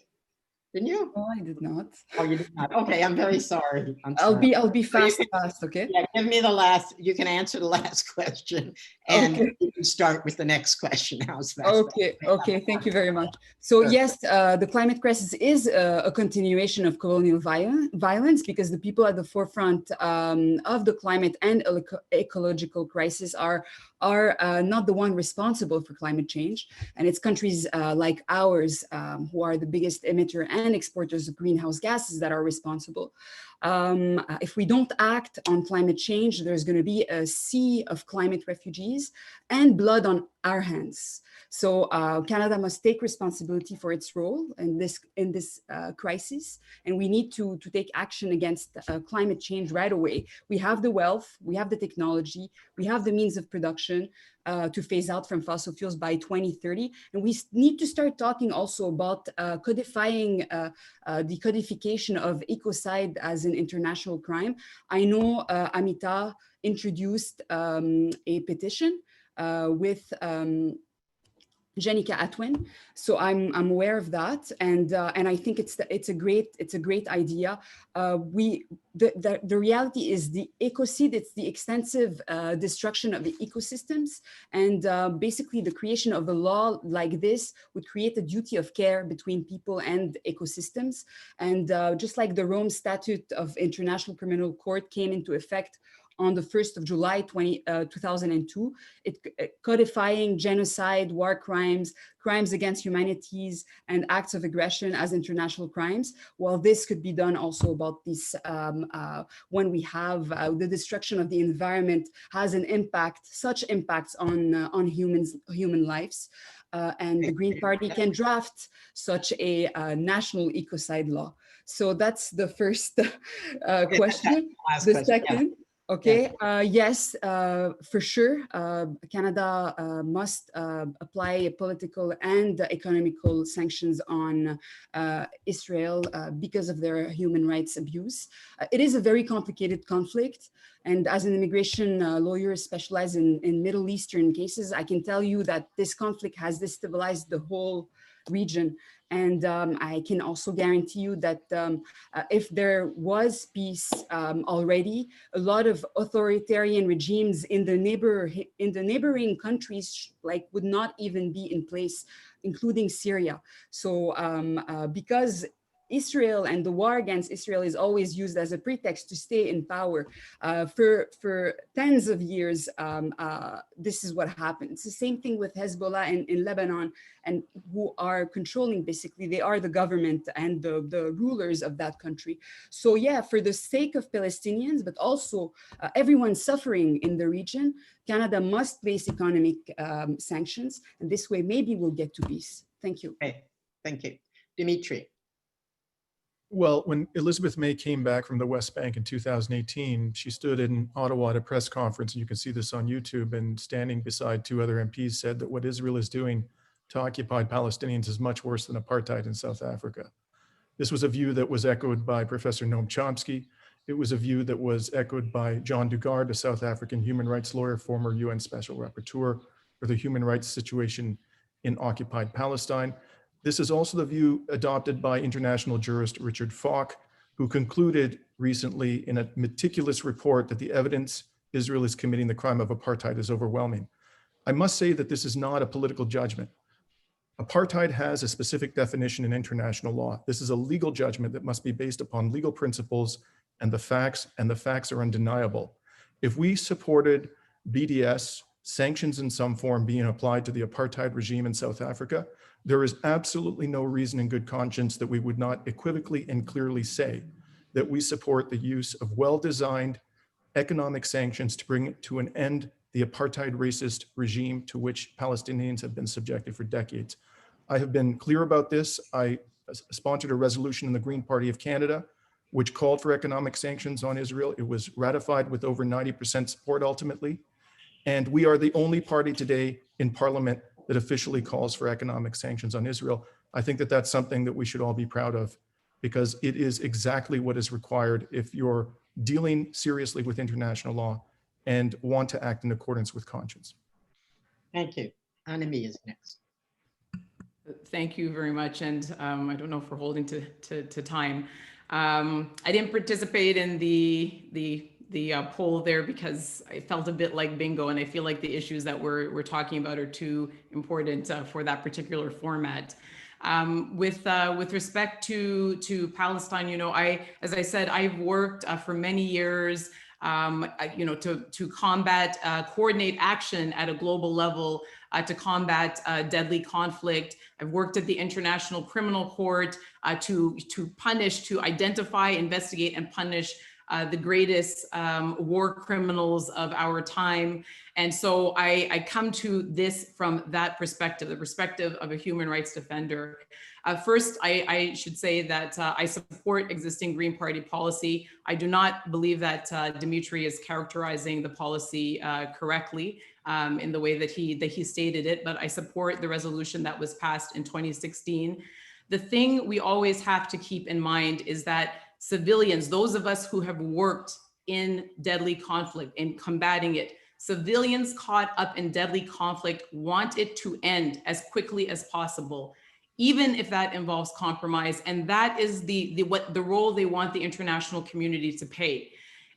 Didn't you? No, I did not. Oh, you did not. Okay, I'm very sorry. I'll be fast, okay? Yeah, give me the last, you can answer the last question and you can start with the next question. How's that? Okay, thank you very much. So yes, the climate crisis is a continuation of colonial violence because the people at the forefront of the climate and ecological crisis are not the one responsible for climate change. And it's countries like ours who are the biggest emitter and exporters of greenhouse gases that are responsible. If we don't act on climate change, there's going to be a sea of climate refugees and blood on our hands. So Canada must take responsibility for its role in this crisis, and we need to take action against climate change right away. We have the wealth, we have the technology, we have the means of production to phase out from fossil fuels by 2030, and we need to start talking also about codifying the codification of ecocide as an international crime. I know Amita introduced a petition with Jenica Atwin. So I'm aware of that, and I think it's a great idea. The reality is the ecocide. It's the extensive destruction of the ecosystems, and basically the creation of a law like this would create a duty of care between people and ecosystems. And just like the Rome Statute of International Criminal Court came into effect on the 1st of July 2002, codifying genocide, war crimes, crimes against humanities, and acts of aggression as international crimes. Well, this could be done also about this when we have the destruction of the environment has an impact, such impacts on human lives. And the Green Party can draft such a national ecocide law. So that's the first question. The second. Okay, yes, for sure. Canada must apply political and economical sanctions on Israel because of their human rights abuse. It is a very complicated conflict. And as an immigration lawyer specialized in Middle Eastern cases, I can tell you that this conflict has destabilized the whole region. And I can also guarantee you that if there was peace already, a lot of authoritarian regimes in the neighboring countries would not even be in place, including Syria. So because Israel and the war against Israel is always used as a pretext to stay in power. For tens of years, this is what happened. It's the same thing with Hezbollah in Lebanon, and who are controlling, basically, they are the government and the rulers of that country. So yeah, for the sake of Palestinians, but also everyone suffering in the region, Canada must place economic sanctions, and this way maybe we'll get to peace. Thank you. Okay, thank you. Dimitri. Well, when Elizabeth May came back from the West Bank in 2018, she stood in Ottawa at a press conference, and you can see this on YouTube, and standing beside two other MPs said that what Israel is doing to occupied Palestinians is much worse than apartheid in South Africa. This was a view that was echoed by Professor Noam Chomsky. It was a view that was echoed by John Dugard, a South African human rights lawyer, former UN Special Rapporteur for the human rights situation in occupied Palestine. This is also the view adopted by international jurist Richard Falk, who concluded recently in a meticulous report that the evidence Israel is committing the crime of apartheid is overwhelming. I must say that this is not a political judgment. Apartheid has a specific definition in international law. This is a legal judgment that must be based upon legal principles and the facts are undeniable. If we supported BDS, sanctions in some form being applied to the apartheid regime in South Africa, there is absolutely no reason in good conscience that we would not equivocally and clearly say that we support the use of well-designed economic sanctions to bring to an end the apartheid racist regime to which Palestinians have been subjected for decades. I have been clear about this. I sponsored a resolution in the Green Party of Canada, which called for economic sanctions on Israel. It was ratified with over 90% support ultimately. And we are the only party today in Parliament that officially calls for economic sanctions on Israel. I think that that's something that we should all be proud of, because it is exactly what is required if you're dealing seriously with international law and want to act in accordance with conscience. Thank you. Annamie is next. Thank you very much. And I don't know if we're holding to time. I didn't participate in the poll there because I felt a bit like bingo, and I feel like the issues that we're talking about are too important for that particular format. With respect to Palestine, you know, as I said, I've worked for many years, you know, to combat, coordinate action at a global level to combat deadly conflict. I've worked at the International Criminal Court to punish, to identify, investigate, and punish the greatest war criminals of our time. And so I come to this from that perspective, the perspective of a human rights defender. First, I should say that I support existing Green Party policy. I do not believe that Dimitri is characterizing the policy correctly in the way that he stated it, but I support the resolution that was passed in 2016. The thing we always have to keep in mind is that civilians, those of us who have worked in deadly conflict, in combating it, Civilians caught up in deadly conflict want it to end as quickly as possible, even if that involves compromise. And that is the role they want the international community to play.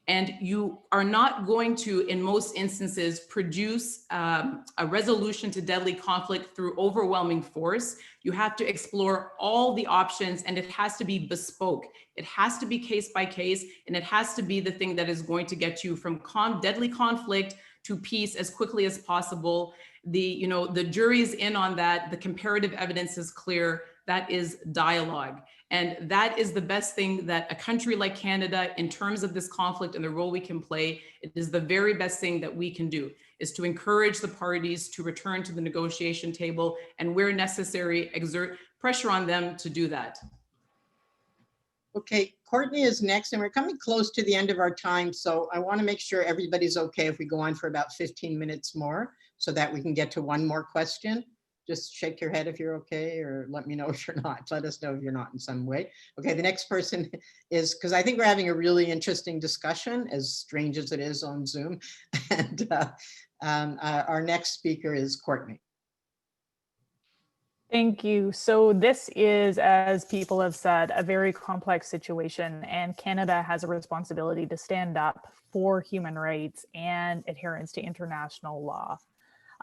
And you are not going to, in most instances, produce a resolution to deadly conflict through overwhelming force. You have to explore all the options, and it has to be bespoke. It has to be case by case, and it has to be the thing that is going to get you from deadly conflict to peace as quickly as possible. The jury's in on that. The comparative evidence is clear. That is dialogue. And that is the best thing that a country like Canada, in terms of this conflict and the role we can play, it is the very best thing that we can do, is to encourage the parties to return to the negotiation table, and where necessary, exert pressure on them to do that. Okay, Courtney is next, and we're coming close to the end of our time, so I want to make sure everybody's okay if we go on for about 15 minutes more so that we can get to one more question. Just shake your head if you're okay, or let me know if you're not. Let us know if you're not in some way. Okay, the next person is, because I think we're having a really interesting discussion, as strange as it is on Zoom. And our next speaker is Courtney. Thank you. So this is, as people have said, a very complex situation, and Canada has a responsibility to stand up for human rights and adherence to international law.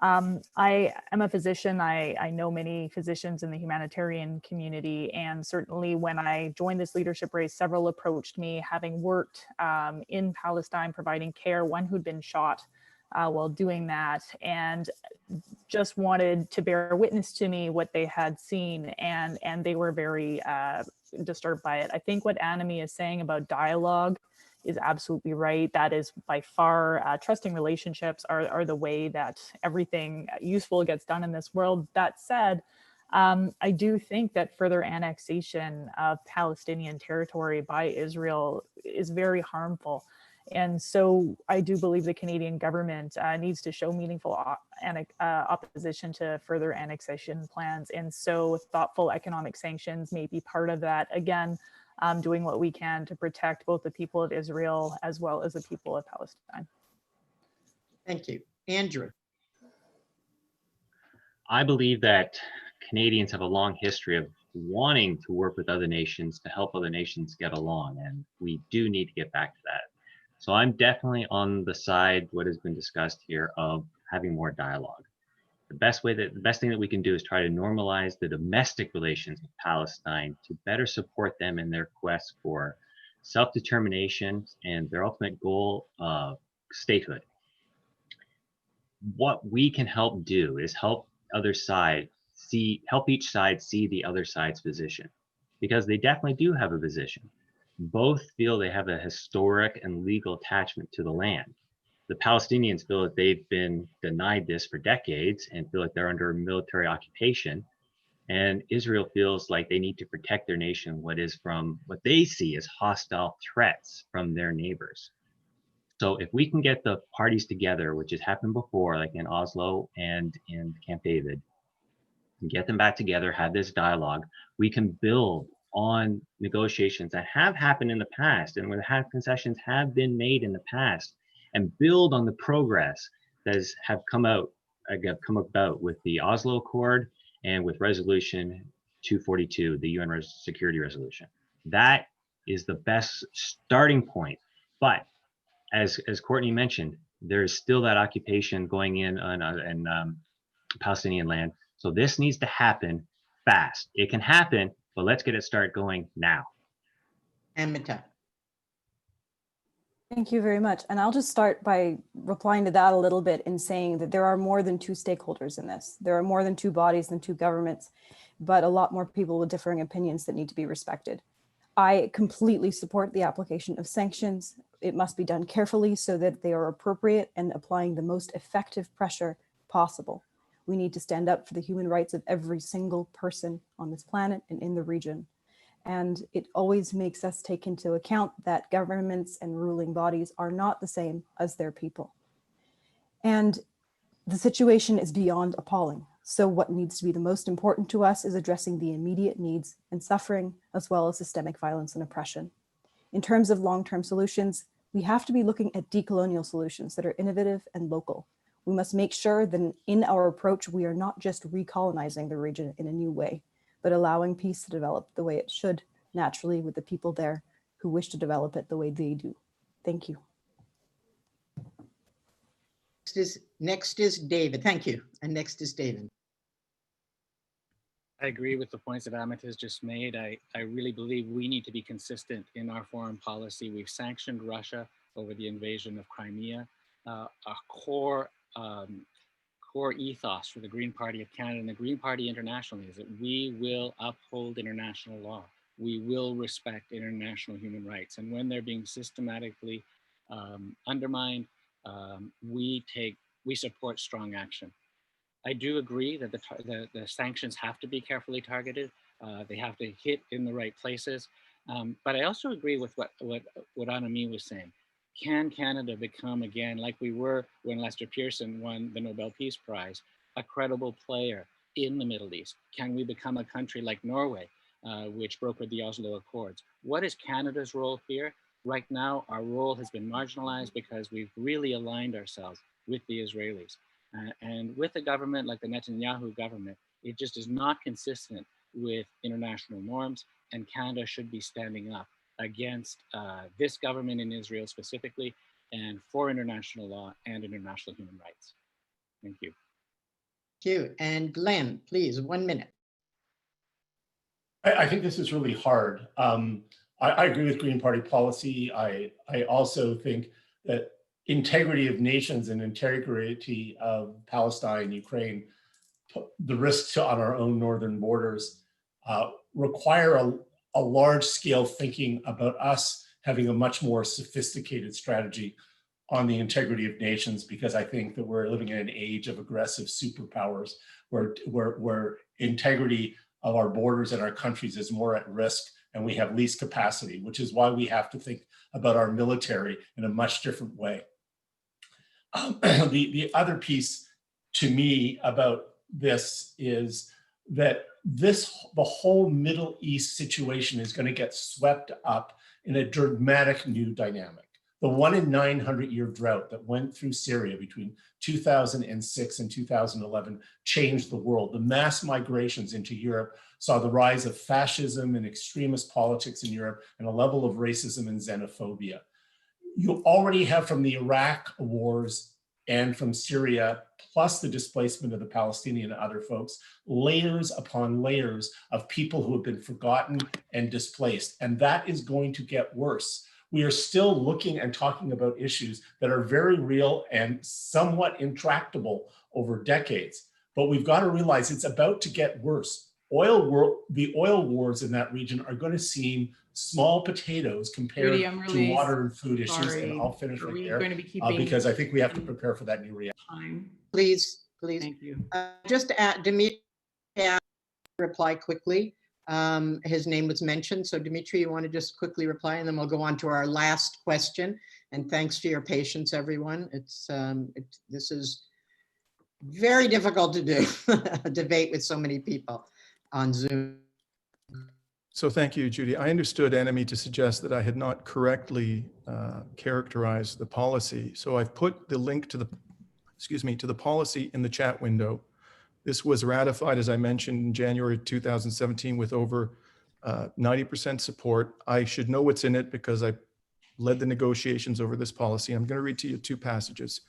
I am a physician. I know many physicians in the humanitarian community, and certainly when I joined this leadership race, several approached me, having worked in Palestine providing care, one who'd been shot while doing that, and just wanted to bear witness to me what they had seen, and they were very disturbed by it. I think what Annamie is saying about dialogue is absolutely right. That is by far, trusting relationships are the way that everything useful gets done in this world. That said, I do think that further annexation of Palestinian territory by Israel is very harmful. And so I do believe the Canadian government needs to show meaningful opposition to further annexation plans. And so thoughtful economic sanctions may be part of that. Again, doing what we can to protect both the people of Israel as well as the people of Palestine. Thank you. Andrew. I believe that Canadians have a long history of wanting to work with other nations to help other nations get along, and we do need to get back to that. So I'm definitely on the side, what has been discussed here, of having more dialogue. The best thing that we can do is try to normalize the domestic relations with Palestine to better support them in their quest for self-determination and their ultimate goal of statehood. What we can help do is help each side see the other side's position, because they definitely do have a position. Both feel they have a historic and legal attachment to the land. The Palestinians feel that they've been denied this for decades and feel like they're under military occupation. And Israel feels like they need to protect their nation, what they see as hostile threats from their neighbors. So if we can get the parties together, which has happened before, like in Oslo and in Camp David, and get them back together, have this dialogue, we can build on negotiations that have happened in the past and where concessions have been made in the past, and build on the progress that have come about with the Oslo Accord and with Resolution 242, the UN Security Resolution. That is the best starting point. But as Courtney mentioned, there is still that occupation going in on Palestinian land. So this needs to happen fast. It can happen, but let's get it started going now. Amita. Thank you very much. And I'll just start by replying to that a little bit in saying that there are more than two stakeholders in this. There are more than two bodies and two governments, but a lot more people with differing opinions that need to be respected. I completely support the application of sanctions. It must be done carefully so that they are appropriate and applying the most effective pressure possible. We need to stand up for the human rights of every single person on this planet and in the region. And it always makes us take into account that governments and ruling bodies are not the same as their people. And the situation is beyond appalling. So what needs to be the most important to us is addressing the immediate needs and suffering, as well as systemic violence and oppression. In terms of long-term solutions, We have to be looking at decolonial solutions that are innovative and local. We must make sure that in our approach, we are not just recolonizing the region in a new way, but allowing peace to develop the way it should naturally with the people there who wish to develop it the way they do. Thank you. Next is David. Thank you. And next is David. I agree with the points that Amita has just made. I really believe we need to be consistent in our foreign policy. We've sanctioned Russia over the invasion of Crimea. A core ethos for the Green Party of Canada and the Green Party internationally is that we will uphold international law. We will respect international human rights. And when they're being systematically undermined, we support strong action. I do agree that the sanctions have to be carefully targeted. They have to hit in the right places. But I also agree with what Annamie was saying. Can Canada become again, like we were when Lester Pearson won the Nobel Peace Prize, a credible player in the Middle East? Can we become a country like Norway, which brokered the Oslo Accords? What is Canada's role here? Right now, our role has been marginalized because we've really aligned ourselves with the Israelis. And with a government like the Netanyahu government, it just is not consistent with international norms, and Canada should be standing up against this government in Israel specifically, and for international law and international human rights. Thank you. Thank you. And Glenn, please, 1 minute. I think this is really hard. I agree with Green Party policy. I also think that integrity of nations and integrity of Palestine, Ukraine, the risks on our own northern borders require a large-scale thinking about us having a much more sophisticated strategy on the integrity of nations, because I think that we're living in an age of aggressive superpowers where integrity of our borders and our countries is more at risk, and we have least capacity, which is why we have to think about our military in a much different way. The other piece to me about this is that the whole Middle East situation is going to get swept up in a dramatic new dynamic. The 1 in 900-year drought that went through Syria between 2006 and 2011 changed the world. The mass migrations into Europe saw the rise of fascism and extremist politics in Europe and a level of racism and xenophobia. You already have from the Iraq wars and from Syria, plus the displacement of the Palestinian and other folks, layers upon layers of people who have been forgotten and displaced. And that is going to get worse. We are still looking and talking about issues that are very real and somewhat intractable over decades. But we've got to realize it's about to get worse. The oil wars in that region are going to seem small potatoes compared Judy, to water and food issues. And I'll finish right there because I think we have to prepare for that new reality. Please, please. Thank you. Just to add, Dimitri, reply quickly. His name was mentioned. So Dimitri, you want to just quickly reply, and then we'll go on to our last question. And thanks to your patience, everyone. This is very difficult to do, a debate with so many people on Zoom. So thank you, Judy. I understood Annamie to suggest that I had not correctly characterized the policy. So I've put the link to the policy in the chat window. This was ratified, as I mentioned, in January 2017 with over 90% support. I should know what's in it because I led the negotiations over this policy. I'm going to read to you 2 passages.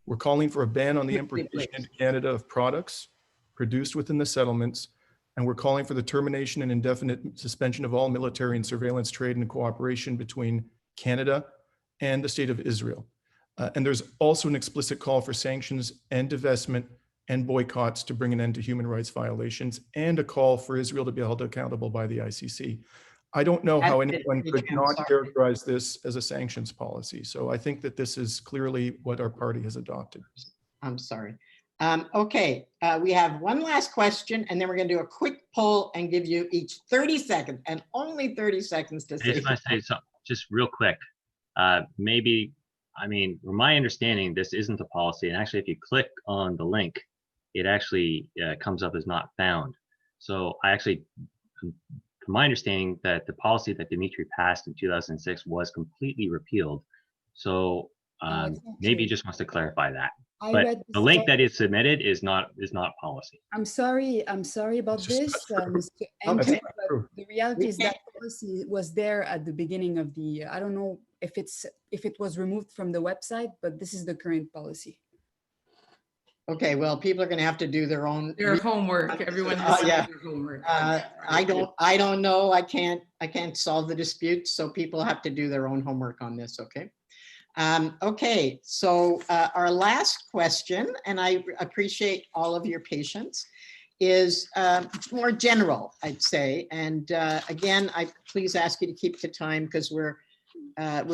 We're calling for a ban on the importation into Canada of products produced within the settlements, and we're calling for the termination and indefinite suspension of all military and surveillance trade and cooperation between Canada and the State of Israel. And there's also an explicit call for sanctions and divestment and boycotts to bring an end to human rights violations, and a call for Israel to be held accountable by the ICC. I don't know how anyone could not characterize this as a sanctions policy. So I think that this is clearly what our party has adopted. I'm sorry. Okay, we have one last question, and then we're going to do a quick poll and give you each 30 seconds, and only 30 seconds to say. I just want to say something, just real quick. Maybe, I mean, from my understanding, this isn't a policy. And actually, if you click on the link, it actually comes up as not found. So I actually, from my understanding, that the policy that Dimitri passed in 2006 was completely repealed. So No, it's not maybe true. he just wants to clarify that. I But read the link that is submitted is not policy. I'm sorry about It's just this, not true. Mr. No, it's Andrew, not but true. the reality We is that policy was there at the beginning of the, I don't know if it was removed from the website, but this is the current policy. Okay, well, people are going to have to do their own. Their homework, everyone has to do Yeah. their homework. I don't know. I can't solve the dispute. So people have to do their own homework on this. Okay. Okay. So our last question, and I appreciate all of your patience, is more general, I'd say. And again, I please ask you to keep to time because we're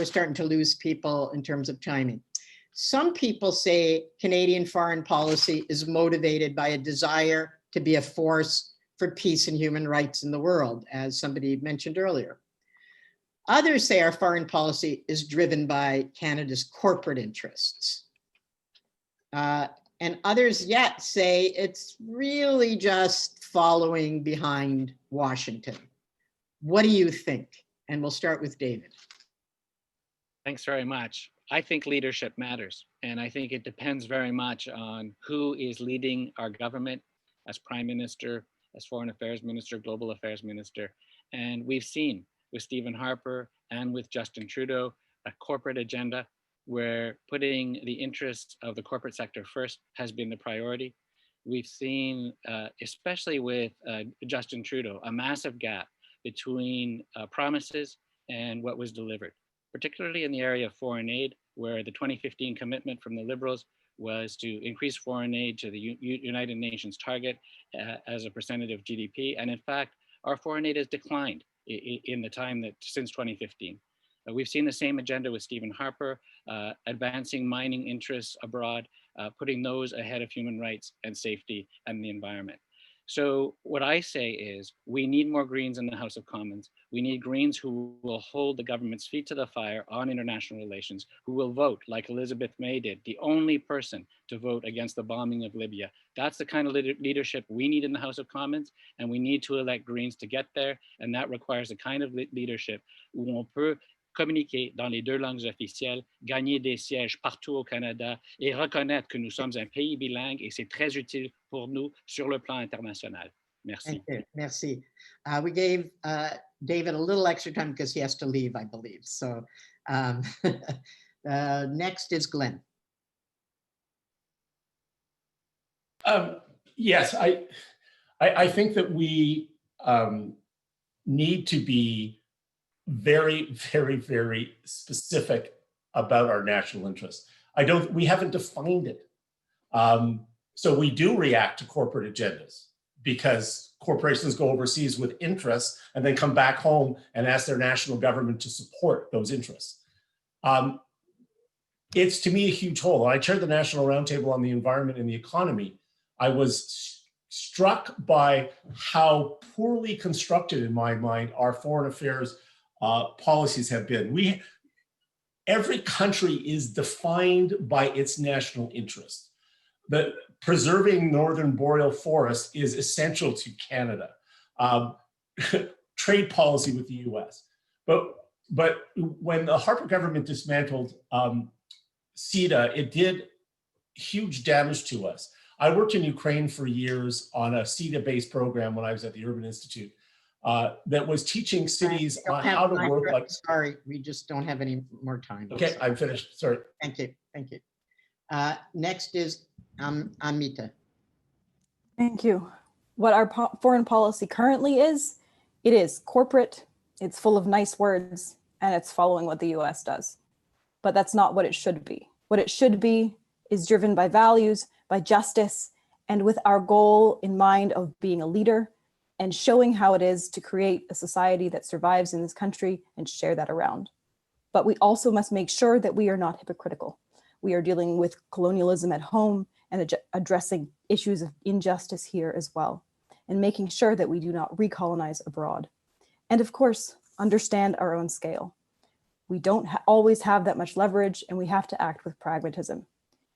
starting to lose people in terms of timing. Some people say Canadian foreign policy is motivated by a desire to be a force for peace and human rights in the world, as somebody mentioned earlier. Others say our foreign policy is driven by Canada's corporate interests. And others yet say it's really just following behind Washington. What do you think? And we'll start with David. Thanks very much. I think leadership matters. And I think it depends very much on who is leading our government as Prime Minister, as Foreign Affairs Minister, Global Affairs Minister. And we've seen with Stephen Harper and with Justin Trudeau, a corporate agenda where putting the interests of the corporate sector first has been the priority. We've seen, especially with Justin Trudeau, a massive gap between promises and what was delivered, particularly in the area of foreign aid, where the 2015 commitment from the Liberals was to increase foreign aid to the United Nations target as a percentage of GDP. And in fact, our foreign aid has declined in the time that since 2015. We've seen the same agenda with Stephen Harper, advancing mining interests abroad, putting those ahead of human rights and safety and the environment. So what I say is we need more Greens in the House of Commons. We need Greens who will hold the government's feet to the fire on international relations, who will vote like Elizabeth May did, the only person to vote against the bombing of Libya. That's the kind of leadership we need in the House of Commons, and we need to elect Greens to get there. And that requires a kind of leadership où on peut communiquer dans les deux langues officielles, gagner des sièges partout au Canada et reconnaître que nous sommes un pays bilingue et c'est très utile pour nous sur le plan international. Merci. Thank you. Merci. We gave David a little extra time because he has to leave, I believe. So next is Glenn. Yes, I think that we need to be very, very, very specific about our national interests. We haven't defined it. So we do react to corporate agendas because corporations go overseas with interests and then come back home and ask their national government to support those interests. It's to me a huge hole. I chaired the National Roundtable on the Environment and the Economy. I was struck by how poorly constructed, in my mind, our foreign affairs policies have been. Every country is defined by its national interest. But preserving northern boreal forest is essential to Canada. Trade policy with the US. But when the Harper government dismantled CETA, it did huge damage to us. I worked in Ukraine for years on a CETA-based program when I was at the Urban Institute. That was teaching cities on how to work. Sorry, we just don't have any more time. Okay, I'm finished. Sorry. Thank you. Thank you. Next is Amita. Thank you. What our foreign policy currently is, it is corporate, it's full of nice words, and it's following what the US does. But that's not what it should be. What it should be is driven by values, by justice, and with our goal in mind of being a leader and showing how it is to create a society that survives in this country and share that around. But we also must make sure that we are not hypocritical. We are dealing with colonialism at home and addressing issues of injustice here as well, and making sure that we do not recolonize abroad. And of course, understand our own scale. We don't always have that much leverage, and we have to act with pragmatism.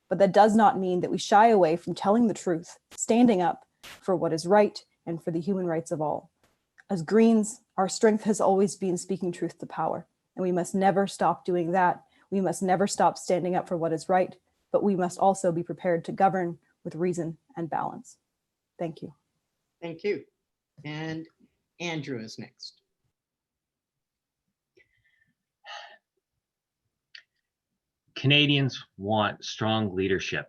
But that does not mean that we shy away from telling the truth, standing up for what is right and for the human rights of all. As Greens, our strength has always been speaking truth to power, and we must never stop doing that We must never stop standing up for what is right, but we must also be prepared to govern with reason and balance. Thank you. Thank you. And Andrew is next. Canadians want strong leadership,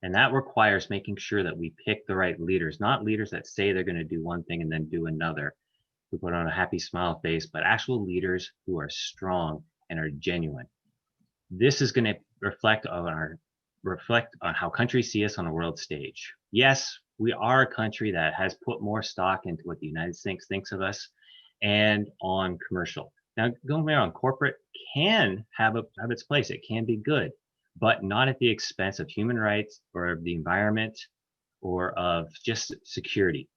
and that requires making sure that we pick the right leaders, not leaders that say they're going to do one thing and then do another, who put on a happy smile face, but actual leaders who are strong and are genuine. This is going to reflect on how countries see us on a world stage. Yes, we are a country that has put more stock into what the United States thinks of us and on commercial. Now, going around, corporate can have its place. It can be good, but not at the expense of human rights or of the environment or of just security.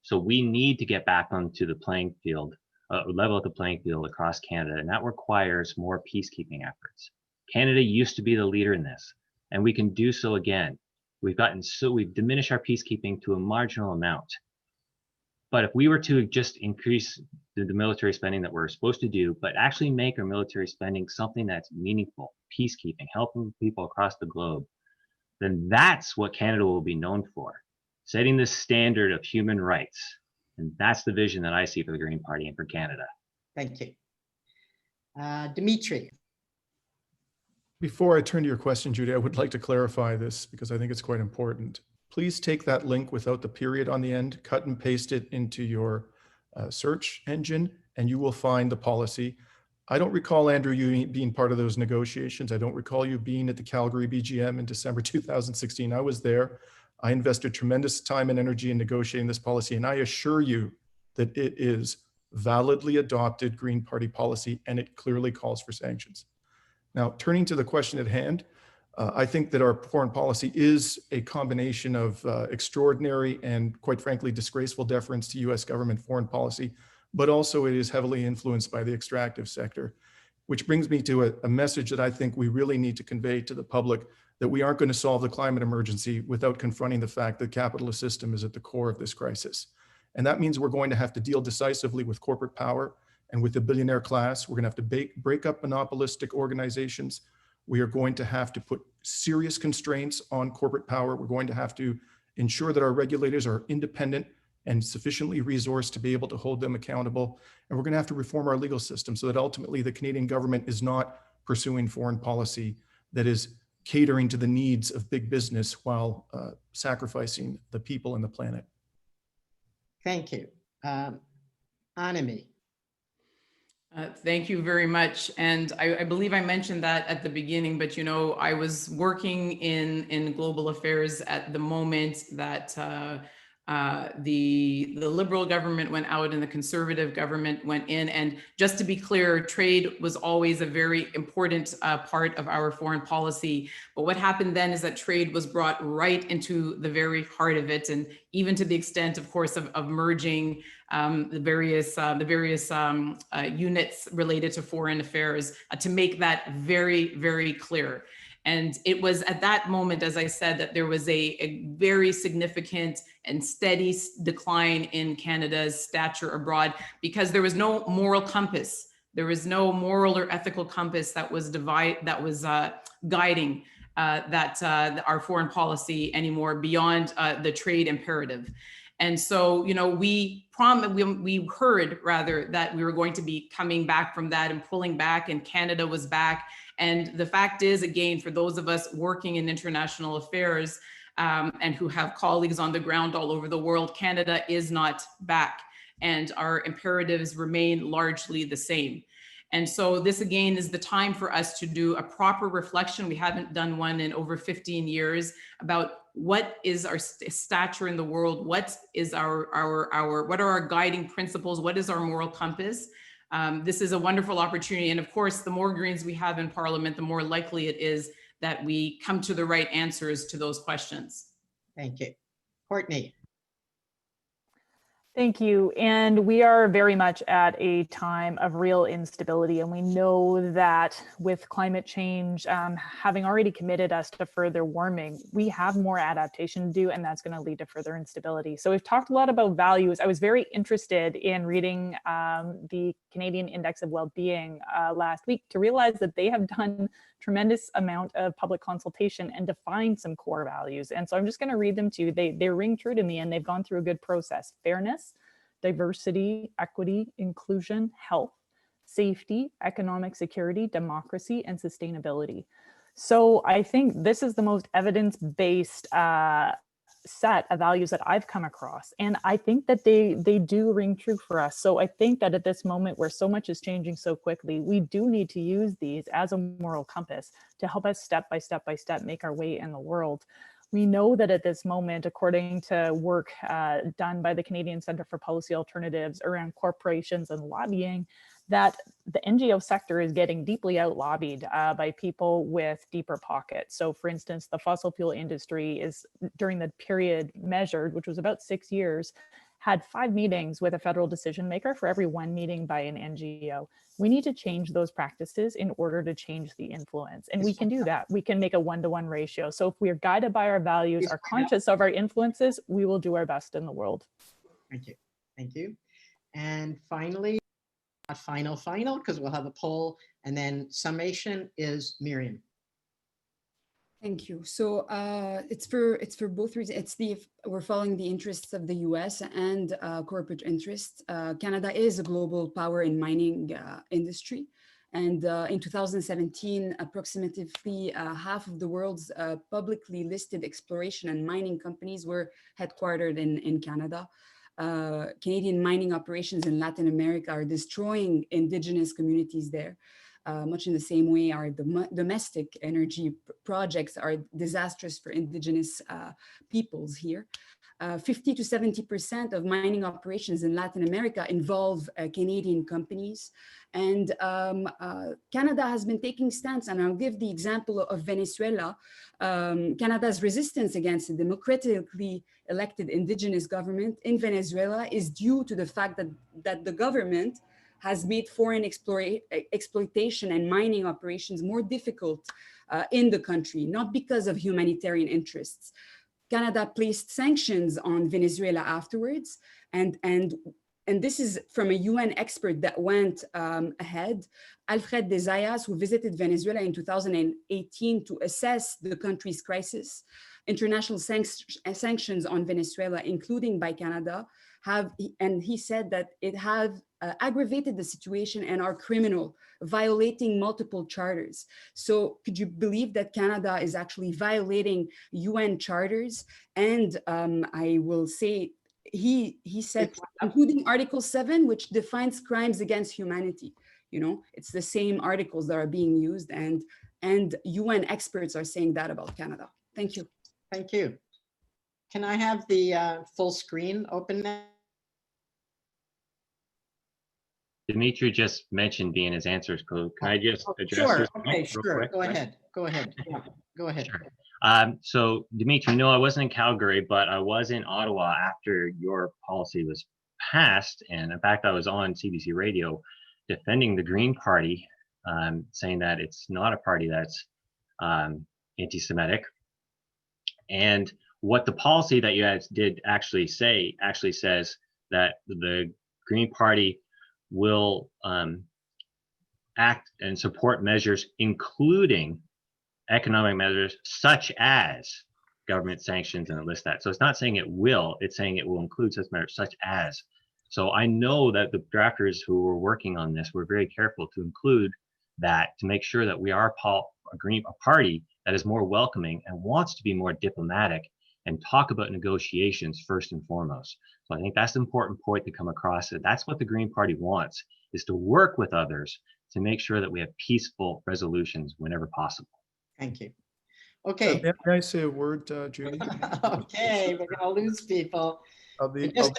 So we need to get back onto the playing field, level the playing field across Canada, and that requires more peacekeeping efforts. Canada used to be the leader in this, and we can do so again. We've diminished our peacekeeping to a marginal amount. But if we were to just increase the military spending that we're supposed to do, but actually make our military spending something that's meaningful, peacekeeping, helping people across the globe, then that's what Canada will be known for, setting the standard of human rights. And that's the vision that I see for the Green Party and for Canada. Thank you. Dimitri. Before I turn to your question, Judy, I would like to clarify this because I think it's quite important. Please take that link without the period on the end, cut and paste it into your search engine, and you will find the policy. I don't recall, Andrew, you being part of those negotiations. I don't recall you being at the Calgary BGM in December 2016. I was there. I invested tremendous time and energy in negotiating this policy, and I assure you that it is validly adopted Green Party policy, and it clearly calls for sanctions. Now, turning to the question at hand, I think that our foreign policy is a combination of extraordinary and, quite frankly, disgraceful deference to US government foreign policy, but also it is heavily influenced by the extractive sector, which brings me to a message that I think we really need to convey to the public, that we aren't going to solve the climate emergency without confronting the fact that the capitalist system is at the core of this crisis. And that means we're going to have to deal decisively with corporate power and with the billionaire class. We're going to have to break up monopolistic organizations. We are going to have to put serious constraints on corporate power. We're going to have to ensure that our regulators are independent and sufficiently resourced to be able to hold them accountable. And we're going to have to reform our legal system so that ultimately the Canadian government is not pursuing foreign policy that is catering to the needs of big business while sacrificing the people and the planet. Thank you. Annamie. Thank you very much. And I believe I mentioned that at the beginning, but you know, I was working in global affairs at the moment that the Liberal government went out and the Conservative government went in. And just to be clear, trade was always a very important part of our foreign policy. But what happened then is that trade was brought right into the very heart of it, and even to the extent, of course, of merging the various units related to foreign affairs to make that very, very clear. And it was at that moment, as I said, that there was a very significant and steady decline in Canada's stature abroad, because there was no moral compass. There was no moral or ethical compass that was guiding our foreign policy anymore beyond the trade imperative. And so, you know, we heard rather that we were going to be coming back from that and pulling back, and Canada was back. And the fact is, again, for those of us working in international affairs and who have colleagues on the ground all over the world, Canada is not back, and our imperatives remain largely the same. And so this, again, is the time for us to do a proper reflection. We haven't done one in over 15 years about what is our stature in the world, what is what are our guiding principles, what is our moral compass. This is a wonderful opportunity. And of course, the more Greens we have in Parliament, the more likely it is that we come to the right answers to those questions. Thank you. Courtney. Thank you. And we are very much at a time of real instability. And we know that with climate change, having already committed us to further warming, we have more adaptation to do, and that's going to lead to further instability. So we've talked a lot about values. I was very interested in reading the Canadian Index of Wellbeing last week to realize that they have done tremendous amount of public consultation and defined some core values. And so I'm just going to read them to you. They ring true to me, and they've gone through a good process: fairness, diversity, equity, inclusion, health, safety, economic security, democracy, and sustainability. So I think this is the most evidence-based set of values that I've come across. And I think that they do ring true for us. So I think that at this moment where so much is changing so quickly, we do need to use these as a moral compass to help us step by step make our way in the world. We know that at this moment, according to work done by the Canadian Centre for Policy Alternatives around corporations and lobbying, that the NGO sector is getting deeply out lobbied by people with deeper pockets. So for instance, the fossil fuel industry is, during the period measured, which was about 6 years, had 5 meetings with a federal decision maker for every 1 meeting by an NGO. We need to change those practices in order to change the influence. And we can do that. We can make a 1-to-1 ratio. So if we are guided by our values, are conscious of our influences, we will do our best in the world. Thank you. Thank you. And finally, not final, because we'll have a poll, and then summation is Meryam. Thank you. So it's for both reasons. We're following the interests of the US and corporate interests. Canada is a global power in mining industry. And in 2017, approximately half of the world's publicly listed exploration and mining companies were headquartered in Canada. Canadian mining operations in Latin America are destroying indigenous communities there. Much in the same way our domestic energy projects are disastrous for indigenous peoples here. 50 to 70% of mining operations in Latin America involve Canadian companies. And Canada has been taking stance, and I'll give the example of Venezuela. Canada's resistance against a democratically elected indigenous government in Venezuela is due to the fact that the government has made foreign exploitation and mining operations more difficult in the country, not because of humanitarian interests. Canada placed sanctions on Venezuela afterwards, and this is from a UN expert that went ahead, Alfred de Zayas, who visited Venezuela in 2018 to assess the country's crisis. International sanctions on Venezuela, including by Canada, and he said that it have aggravated the situation and are criminal, violating multiple charters. So could you believe that Canada is actually violating UN charters? And I will say, he said, including Article 7, which defines crimes against humanity. You know, it's the same articles that are being used, and UN experts are saying that about Canada. Thank you. Thank you. Can I have the full screen open now? Dimitri just mentioned being his answers code. Can I just address Sure. this? Okay, real sure. quick? Go ahead. Go ahead. Yeah, go ahead. Sure. So Dimitri, no, I wasn't in Calgary, but I was in Ottawa after your policy was passed. And in fact, I was on CBC radio defending the Green Party, saying that it's not a party that's anti-Semitic. And what the policy that you guys did actually says that the Green Party will act and support measures, including economic measures such as government sanctions, and it lists that. So it's not saying it will, it's saying it will include such measures such as. So I know that the drafters who were working on this were very careful to include that, to make sure that we are a party that is more welcoming and wants to be more diplomatic and talk about negotiations first and foremost. So I think that's an important point to come across. That that's what the Green Party wants, is to work with others to make sure that we have peaceful resolutions whenever possible. Thank you. Okay. May I say a word, Judy? Okay, we're gonna lose people. I'll be real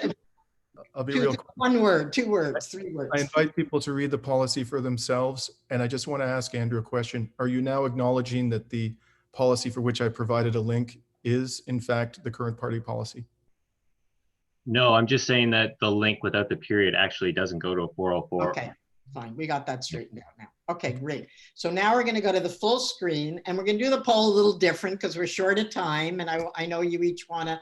quick. 1 word, 2 words, 3 words. I invite people to read the policy for themselves. And I just want to ask Andrew a question. Are you now acknowledging that the policy for which I provided a link is in fact the current party policy? No, I'm just saying that the link without the period actually doesn't go to a 404. Okay, fine. We got that straightened out now. Okay, great. So now we're going to go to the full screen and we're going to do the poll a little different because we're short of time. And I know you each want to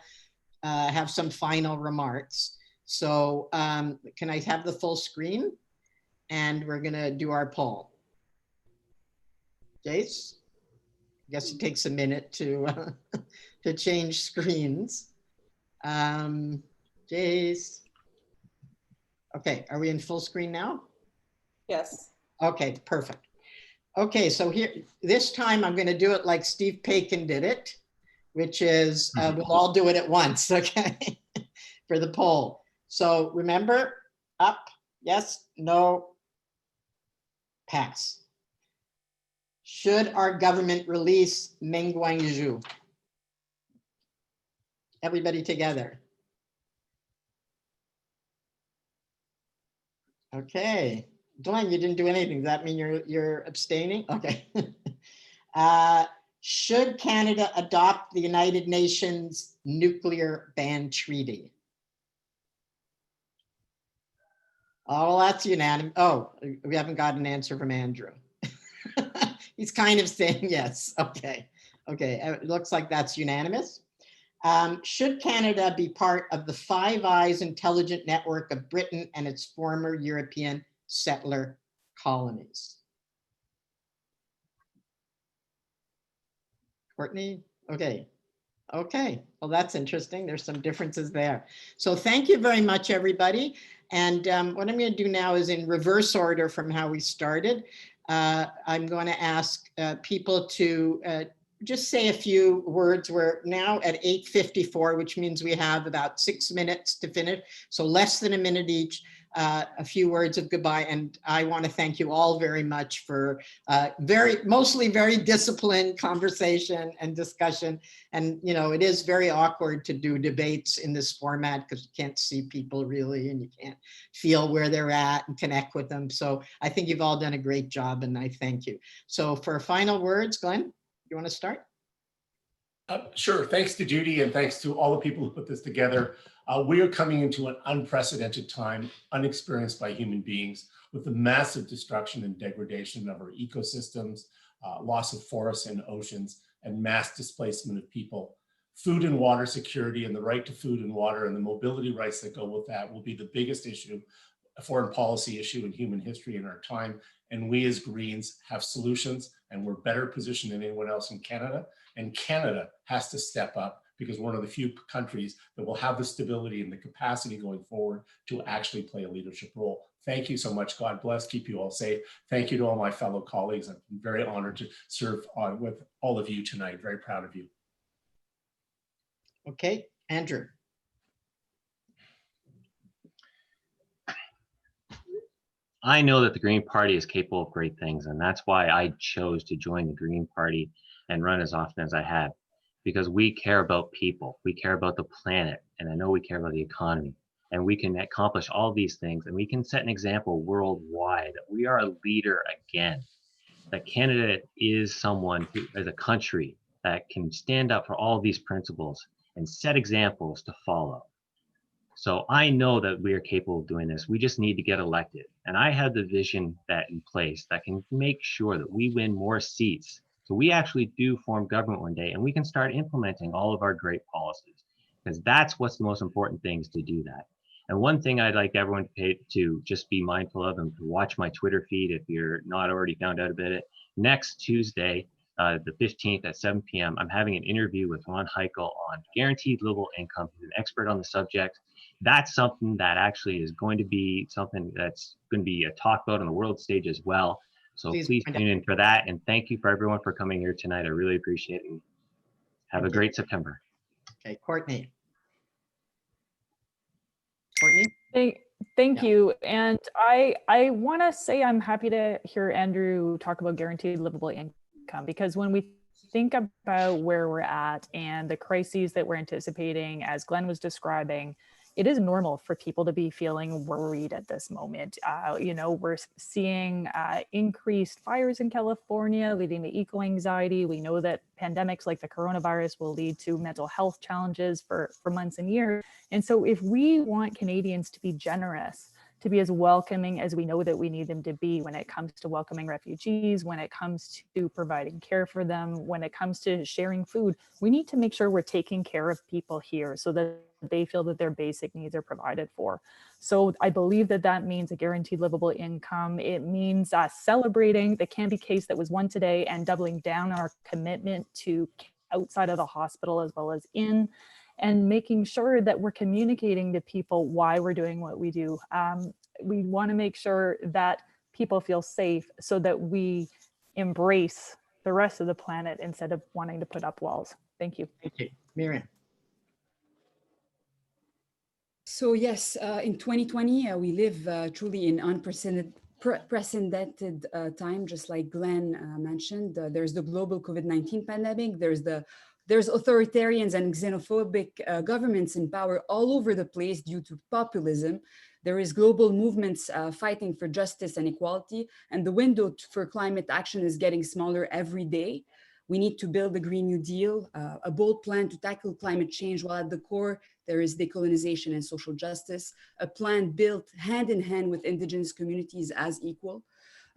have some final remarks. So can I have the full screen? And we're going to do our poll. Jace? I guess it takes a minute to to change screens. Jace. Okay, are we in full screen now? Yes. Okay, perfect. Okay, so here, this time I'm going to do it like Steve Paikin did it, which is we'll all do it at once, okay, for the poll. So remember, up, yes, no, pass. Should our government release Meng Wanzhou? Everybody together. Okay, Glenn, you didn't do anything. Does that mean you're abstaining? Okay. Should Canada adopt the United Nations nuclear ban treaty? Oh, that's unanimous. Oh, we haven't got an answer from Andrew. He's kind of saying yes. Okay. Okay. It looks like that's unanimous. Should Canada be part of the Five Eyes intelligent network of Britain and its former European settler colonies? Courtney? Okay. Okay. Well, that's interesting. There's some differences there. So thank you very much, everybody. And what I'm going to do now is in reverse order from how we started. I'm going to ask people to just say a few words. We're now at 8:54, which means we have about 6 minutes to finish. So less than a minute each, a few words of goodbye. And I want to thank you all very much for mostly very disciplined conversation and discussion. And, you know, it is very awkward to do debates in this format because you can't see people really and you can't feel where they're at and connect with them. So I think you've all done a great job and I thank you. So for final words, Glenn? You want to start? Sure. Thanks to Judy and thanks to all the people who put this together. We are coming into an unprecedented time, unexperienced by human beings, with the massive destruction and degradation of our ecosystems, loss of forests and oceans, and mass displacement of people. Food and water security and the right to food and water and the mobility rights that go with that will be the biggest issue, a foreign policy issue in human history in our time. And we as Greens have solutions and we're better positioned than anyone else in Canada. And Canada has to step up because we're one of the few countries that will have the stability and the capacity going forward to actually play a leadership role. Thank you so much. God bless. Keep you all safe. Thank you to all my fellow colleagues. I'm very honored to serve with all of you tonight. Very proud of you. Okay, Andrew. I know that the Green Party is capable of great things, and that's why I chose to join the Green Party and run as often as I have, because we care about people, we care about the planet, and I know we care about the economy, and we can accomplish all these things, and we can set an example worldwide that we are a leader again, that Canada is someone who, as a country, that can stand up for all these principles and set examples to follow. So I know that we are capable of doing this. We just need to get elected. And I have the vision that in place that can make sure that we win more seats. So we actually do form government one day and we can start implementing all of our great policies, because that's what's the most important thing, is to do that. And one thing I'd like everyone to just be mindful of and to watch my Twitter feed if you're not already found out about it. Next Tuesday, the 15th at 7 p.m., I'm having an interview with Ron Heichel on guaranteed livable income. He's an expert on the subject. That's something that actually is going to be something that's going to be a talk about on the world stage as well. So please tune in for that. And thank you for everyone for coming here tonight. I really appreciate it. And have a great September. Okay, Courtney. Courtney? Thank you. And I want to say I'm happy to hear Andrew talk about guaranteed livable income, because when we think about where we're at and the crises that we're anticipating, as Glenn was describing, it is normal for people to be feeling worried at this moment. We're seeing increased fires in California, leading to eco-anxiety. We know that pandemics like the coronavirus will lead to mental health challenges for months and years. And so if we want Canadians to be generous, to be as welcoming as we know that we need them to be when it comes to welcoming refugees, when it comes to providing care for them, when it comes to sharing food, we need to make sure we're taking care of people here so that they feel that their basic needs are provided for. So I believe that that means a guaranteed livable income. It means celebrating the Canby case that was won today and doubling down on our commitment to outside of the hospital as well as in, and making sure that we're communicating to people why we're doing what we do. We want to make sure that people feel safe so that we embrace the rest of the planet instead of wanting to put up walls. Thank you. Thank you. Meryam. So yes, in 2020, we live truly in unprecedented time, just like Glenn mentioned. There's the global COVID-19 pandemic. There's authoritarians and xenophobic governments in power all over the place due to populism. There is global movements fighting for justice and equality, and the window for climate action is getting smaller every day. We need to build a Green New Deal, a bold plan to tackle climate change, while at the core, there is decolonization and social justice, a plan built hand in hand with Indigenous communities as equal.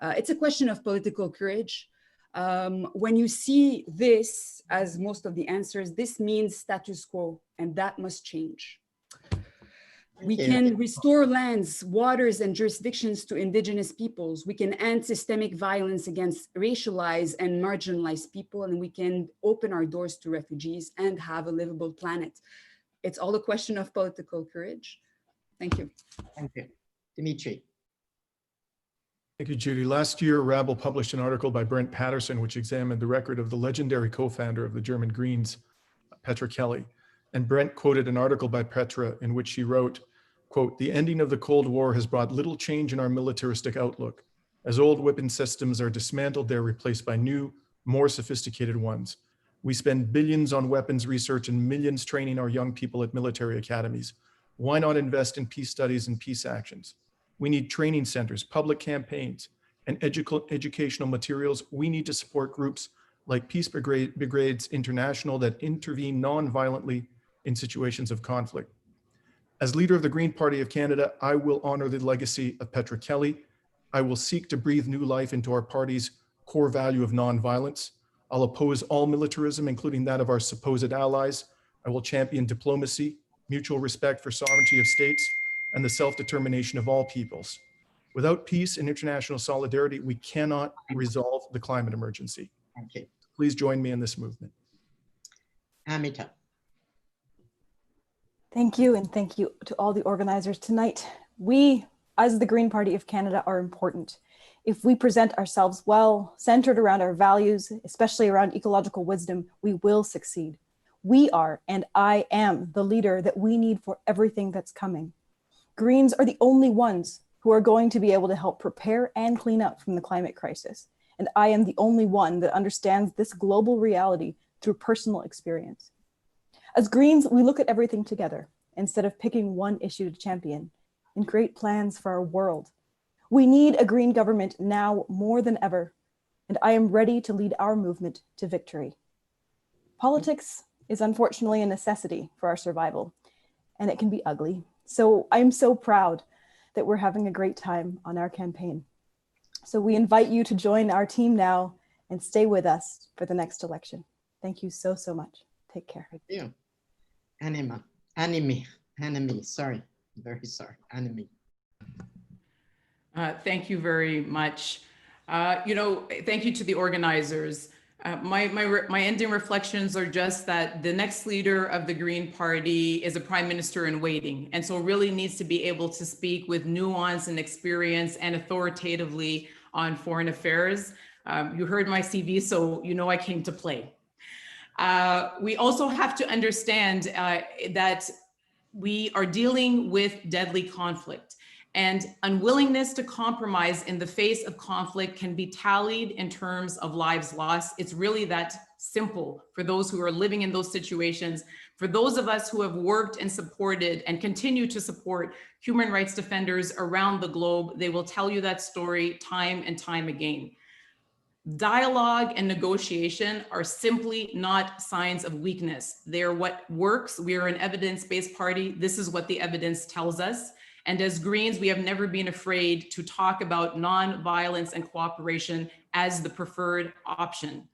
It's a question of political courage. When you see this as most of the answers, this means status quo, and that must change. We can restore lands, waters, and jurisdictions to Indigenous peoples. We can end systemic violence against racialized and marginalized people, and we can open our doors to refugees and have a livable planet. It's all a question of political courage. Thank you. Thank you. Dimitri. Thank you, Judy. Last year, Rabble published an article by Brent Patterson, which examined the record of the legendary co-founder of the German Greens, Petra Kelly. And Brent quoted an article by Petra in which she wrote, quote, "The ending of the Cold War has brought little change in our militaristic outlook. As old weapon systems are dismantled, they're replaced by new, more sophisticated ones. We spend billions on weapons research and millions training our young people at military academies. Why not invest in peace studies and peace actions? We need training centers, public campaigns, and educational materials. We need to support groups like Peace Brigades International that intervene non-violently in situations of conflict. As leader of the Green Party of Canada, I will honor the legacy of Petra Kelly. I will seek to breathe new life into our party's core value of non-violence. I'll oppose all militarism, including that of our supposed allies. I will champion diplomacy, mutual respect for sovereignty of states, and the self-determination of all peoples. Without peace and international solidarity, we cannot resolve the climate emergency. Thank you. Please join me in this movement." Amita. Thank you, and thank you to all the organizers tonight. We, as the Green Party of Canada, are important. If we present ourselves well, centered around our values, especially around ecological wisdom, we will succeed. We are, and I am, the leader that we need for everything that's coming. Greens are the only ones who are going to be able to help prepare and clean up from the climate crisis. And I am the only one that understands this global reality through personal experience. As Greens, we look at everything together instead of picking one issue to champion and create plans for our world. We need a green government now more than ever, and I am ready to lead our movement to victory. Politics is unfortunately a necessity for our survival, and it can be ugly. So I'm so proud that we're having a great time on our campaign. So we invite you to join our team now and stay with us for the next election. Thank you so, so much. Take care. Thank you. Annamie, sorry, very sorry, Annamie. Thank you very much. Thank you to the organizers. My ending reflections are just that the next leader of the Green Party is a prime minister in waiting, and so really needs to be able to speak with nuance and experience and authoritatively on foreign affairs. You heard my CV, so you know I came to play. We also have to understand that we are dealing with deadly conflict. And unwillingness to compromise in the face of conflict can be tallied in terms of lives lost. It's really that simple for those who are living in those situations. For those of us who have worked and supported and continue to support human rights defenders around the globe, they will tell you that story time and time again. Dialogue and negotiation are simply not signs of weakness. They're what works. We are an evidence-based party. This is what the evidence tells us. And as Greens, we have never been afraid to talk about non-violence and cooperation as the preferred option.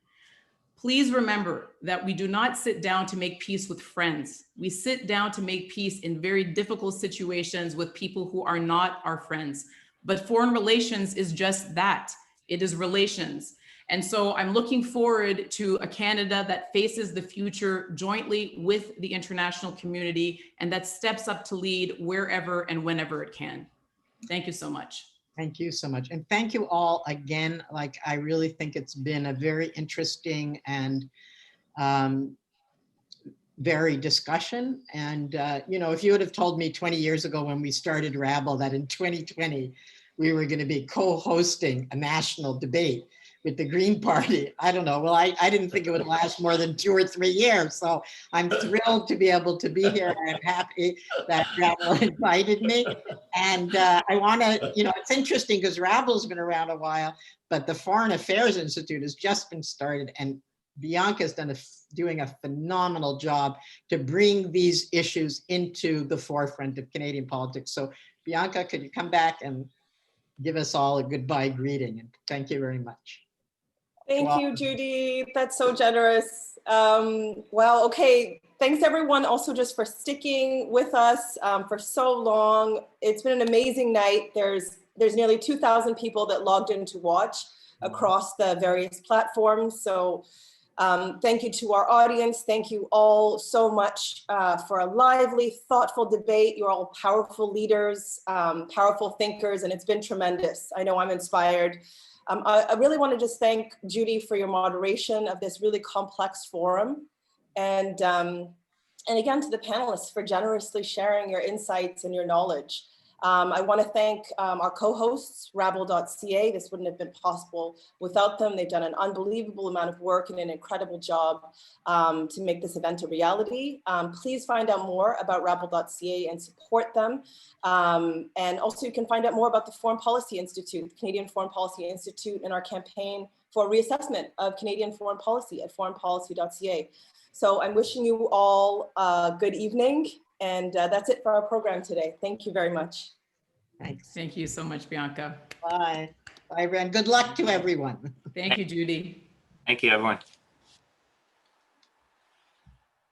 Please remember that we do not sit down to make peace with friends. We sit down to make peace in very difficult situations with people who are not our friends. But foreign relations is just that. It is relations. And so I'm looking forward to a Canada that faces the future jointly with the international community and that steps up to lead wherever and whenever it can. Thank you so much. Thank you so much. And thank you all again. Like, I really think it's been a very interesting and varied discussion. And, you know, if you would have told me 20 years ago when we started Rabble that in 2020, we were going to be co-hosting a national debate with the Green Party, I don't know. Well, I didn't think it would last more than 2 or 3 years. So I'm thrilled to be able to be here. I'm happy that Rabble invited me. And I want to, you know, it's interesting because Rabble's been around a while, but the Foreign Affairs Institute has just been started, and Bianca's doing a phenomenal job to bring these issues into the forefront of Canadian politics. So Bianca, could you come back and give us all a goodbye greeting? And thank you very much. Thank you, Judy. That's so generous. Well, okay. Thanks everyone also just for sticking with us for so long. It's been an amazing night. There's nearly 2,000 people that logged in to watch across the various platforms. So thank you to our audience. Thank you all so much for a lively, thoughtful debate. You're all powerful leaders, powerful thinkers, and it's been tremendous. I know I'm inspired. I really want to just thank Judy for your moderation of this really complex forum. And again, to the panelists for generously sharing your insights and your knowledge. I want to thank our co-hosts, rabble.ca. This wouldn't have been possible without them. They've done an unbelievable amount of work and an incredible job to make this event a reality. Please find out more about rabble.ca and support them. And also you can find out more about the Foreign Policy Institute, the Canadian Foreign Policy Institute, and our campaign for reassessment of Canadian foreign policy at foreignpolicy.ca. So I'm wishing you all a good evening. And that's it for our program today. Thank you very much. Thanks. Thank you so much, Bianca. Bye. Bye, Ren. Good luck to everyone. Thank you, Judy. Thank you, everyone.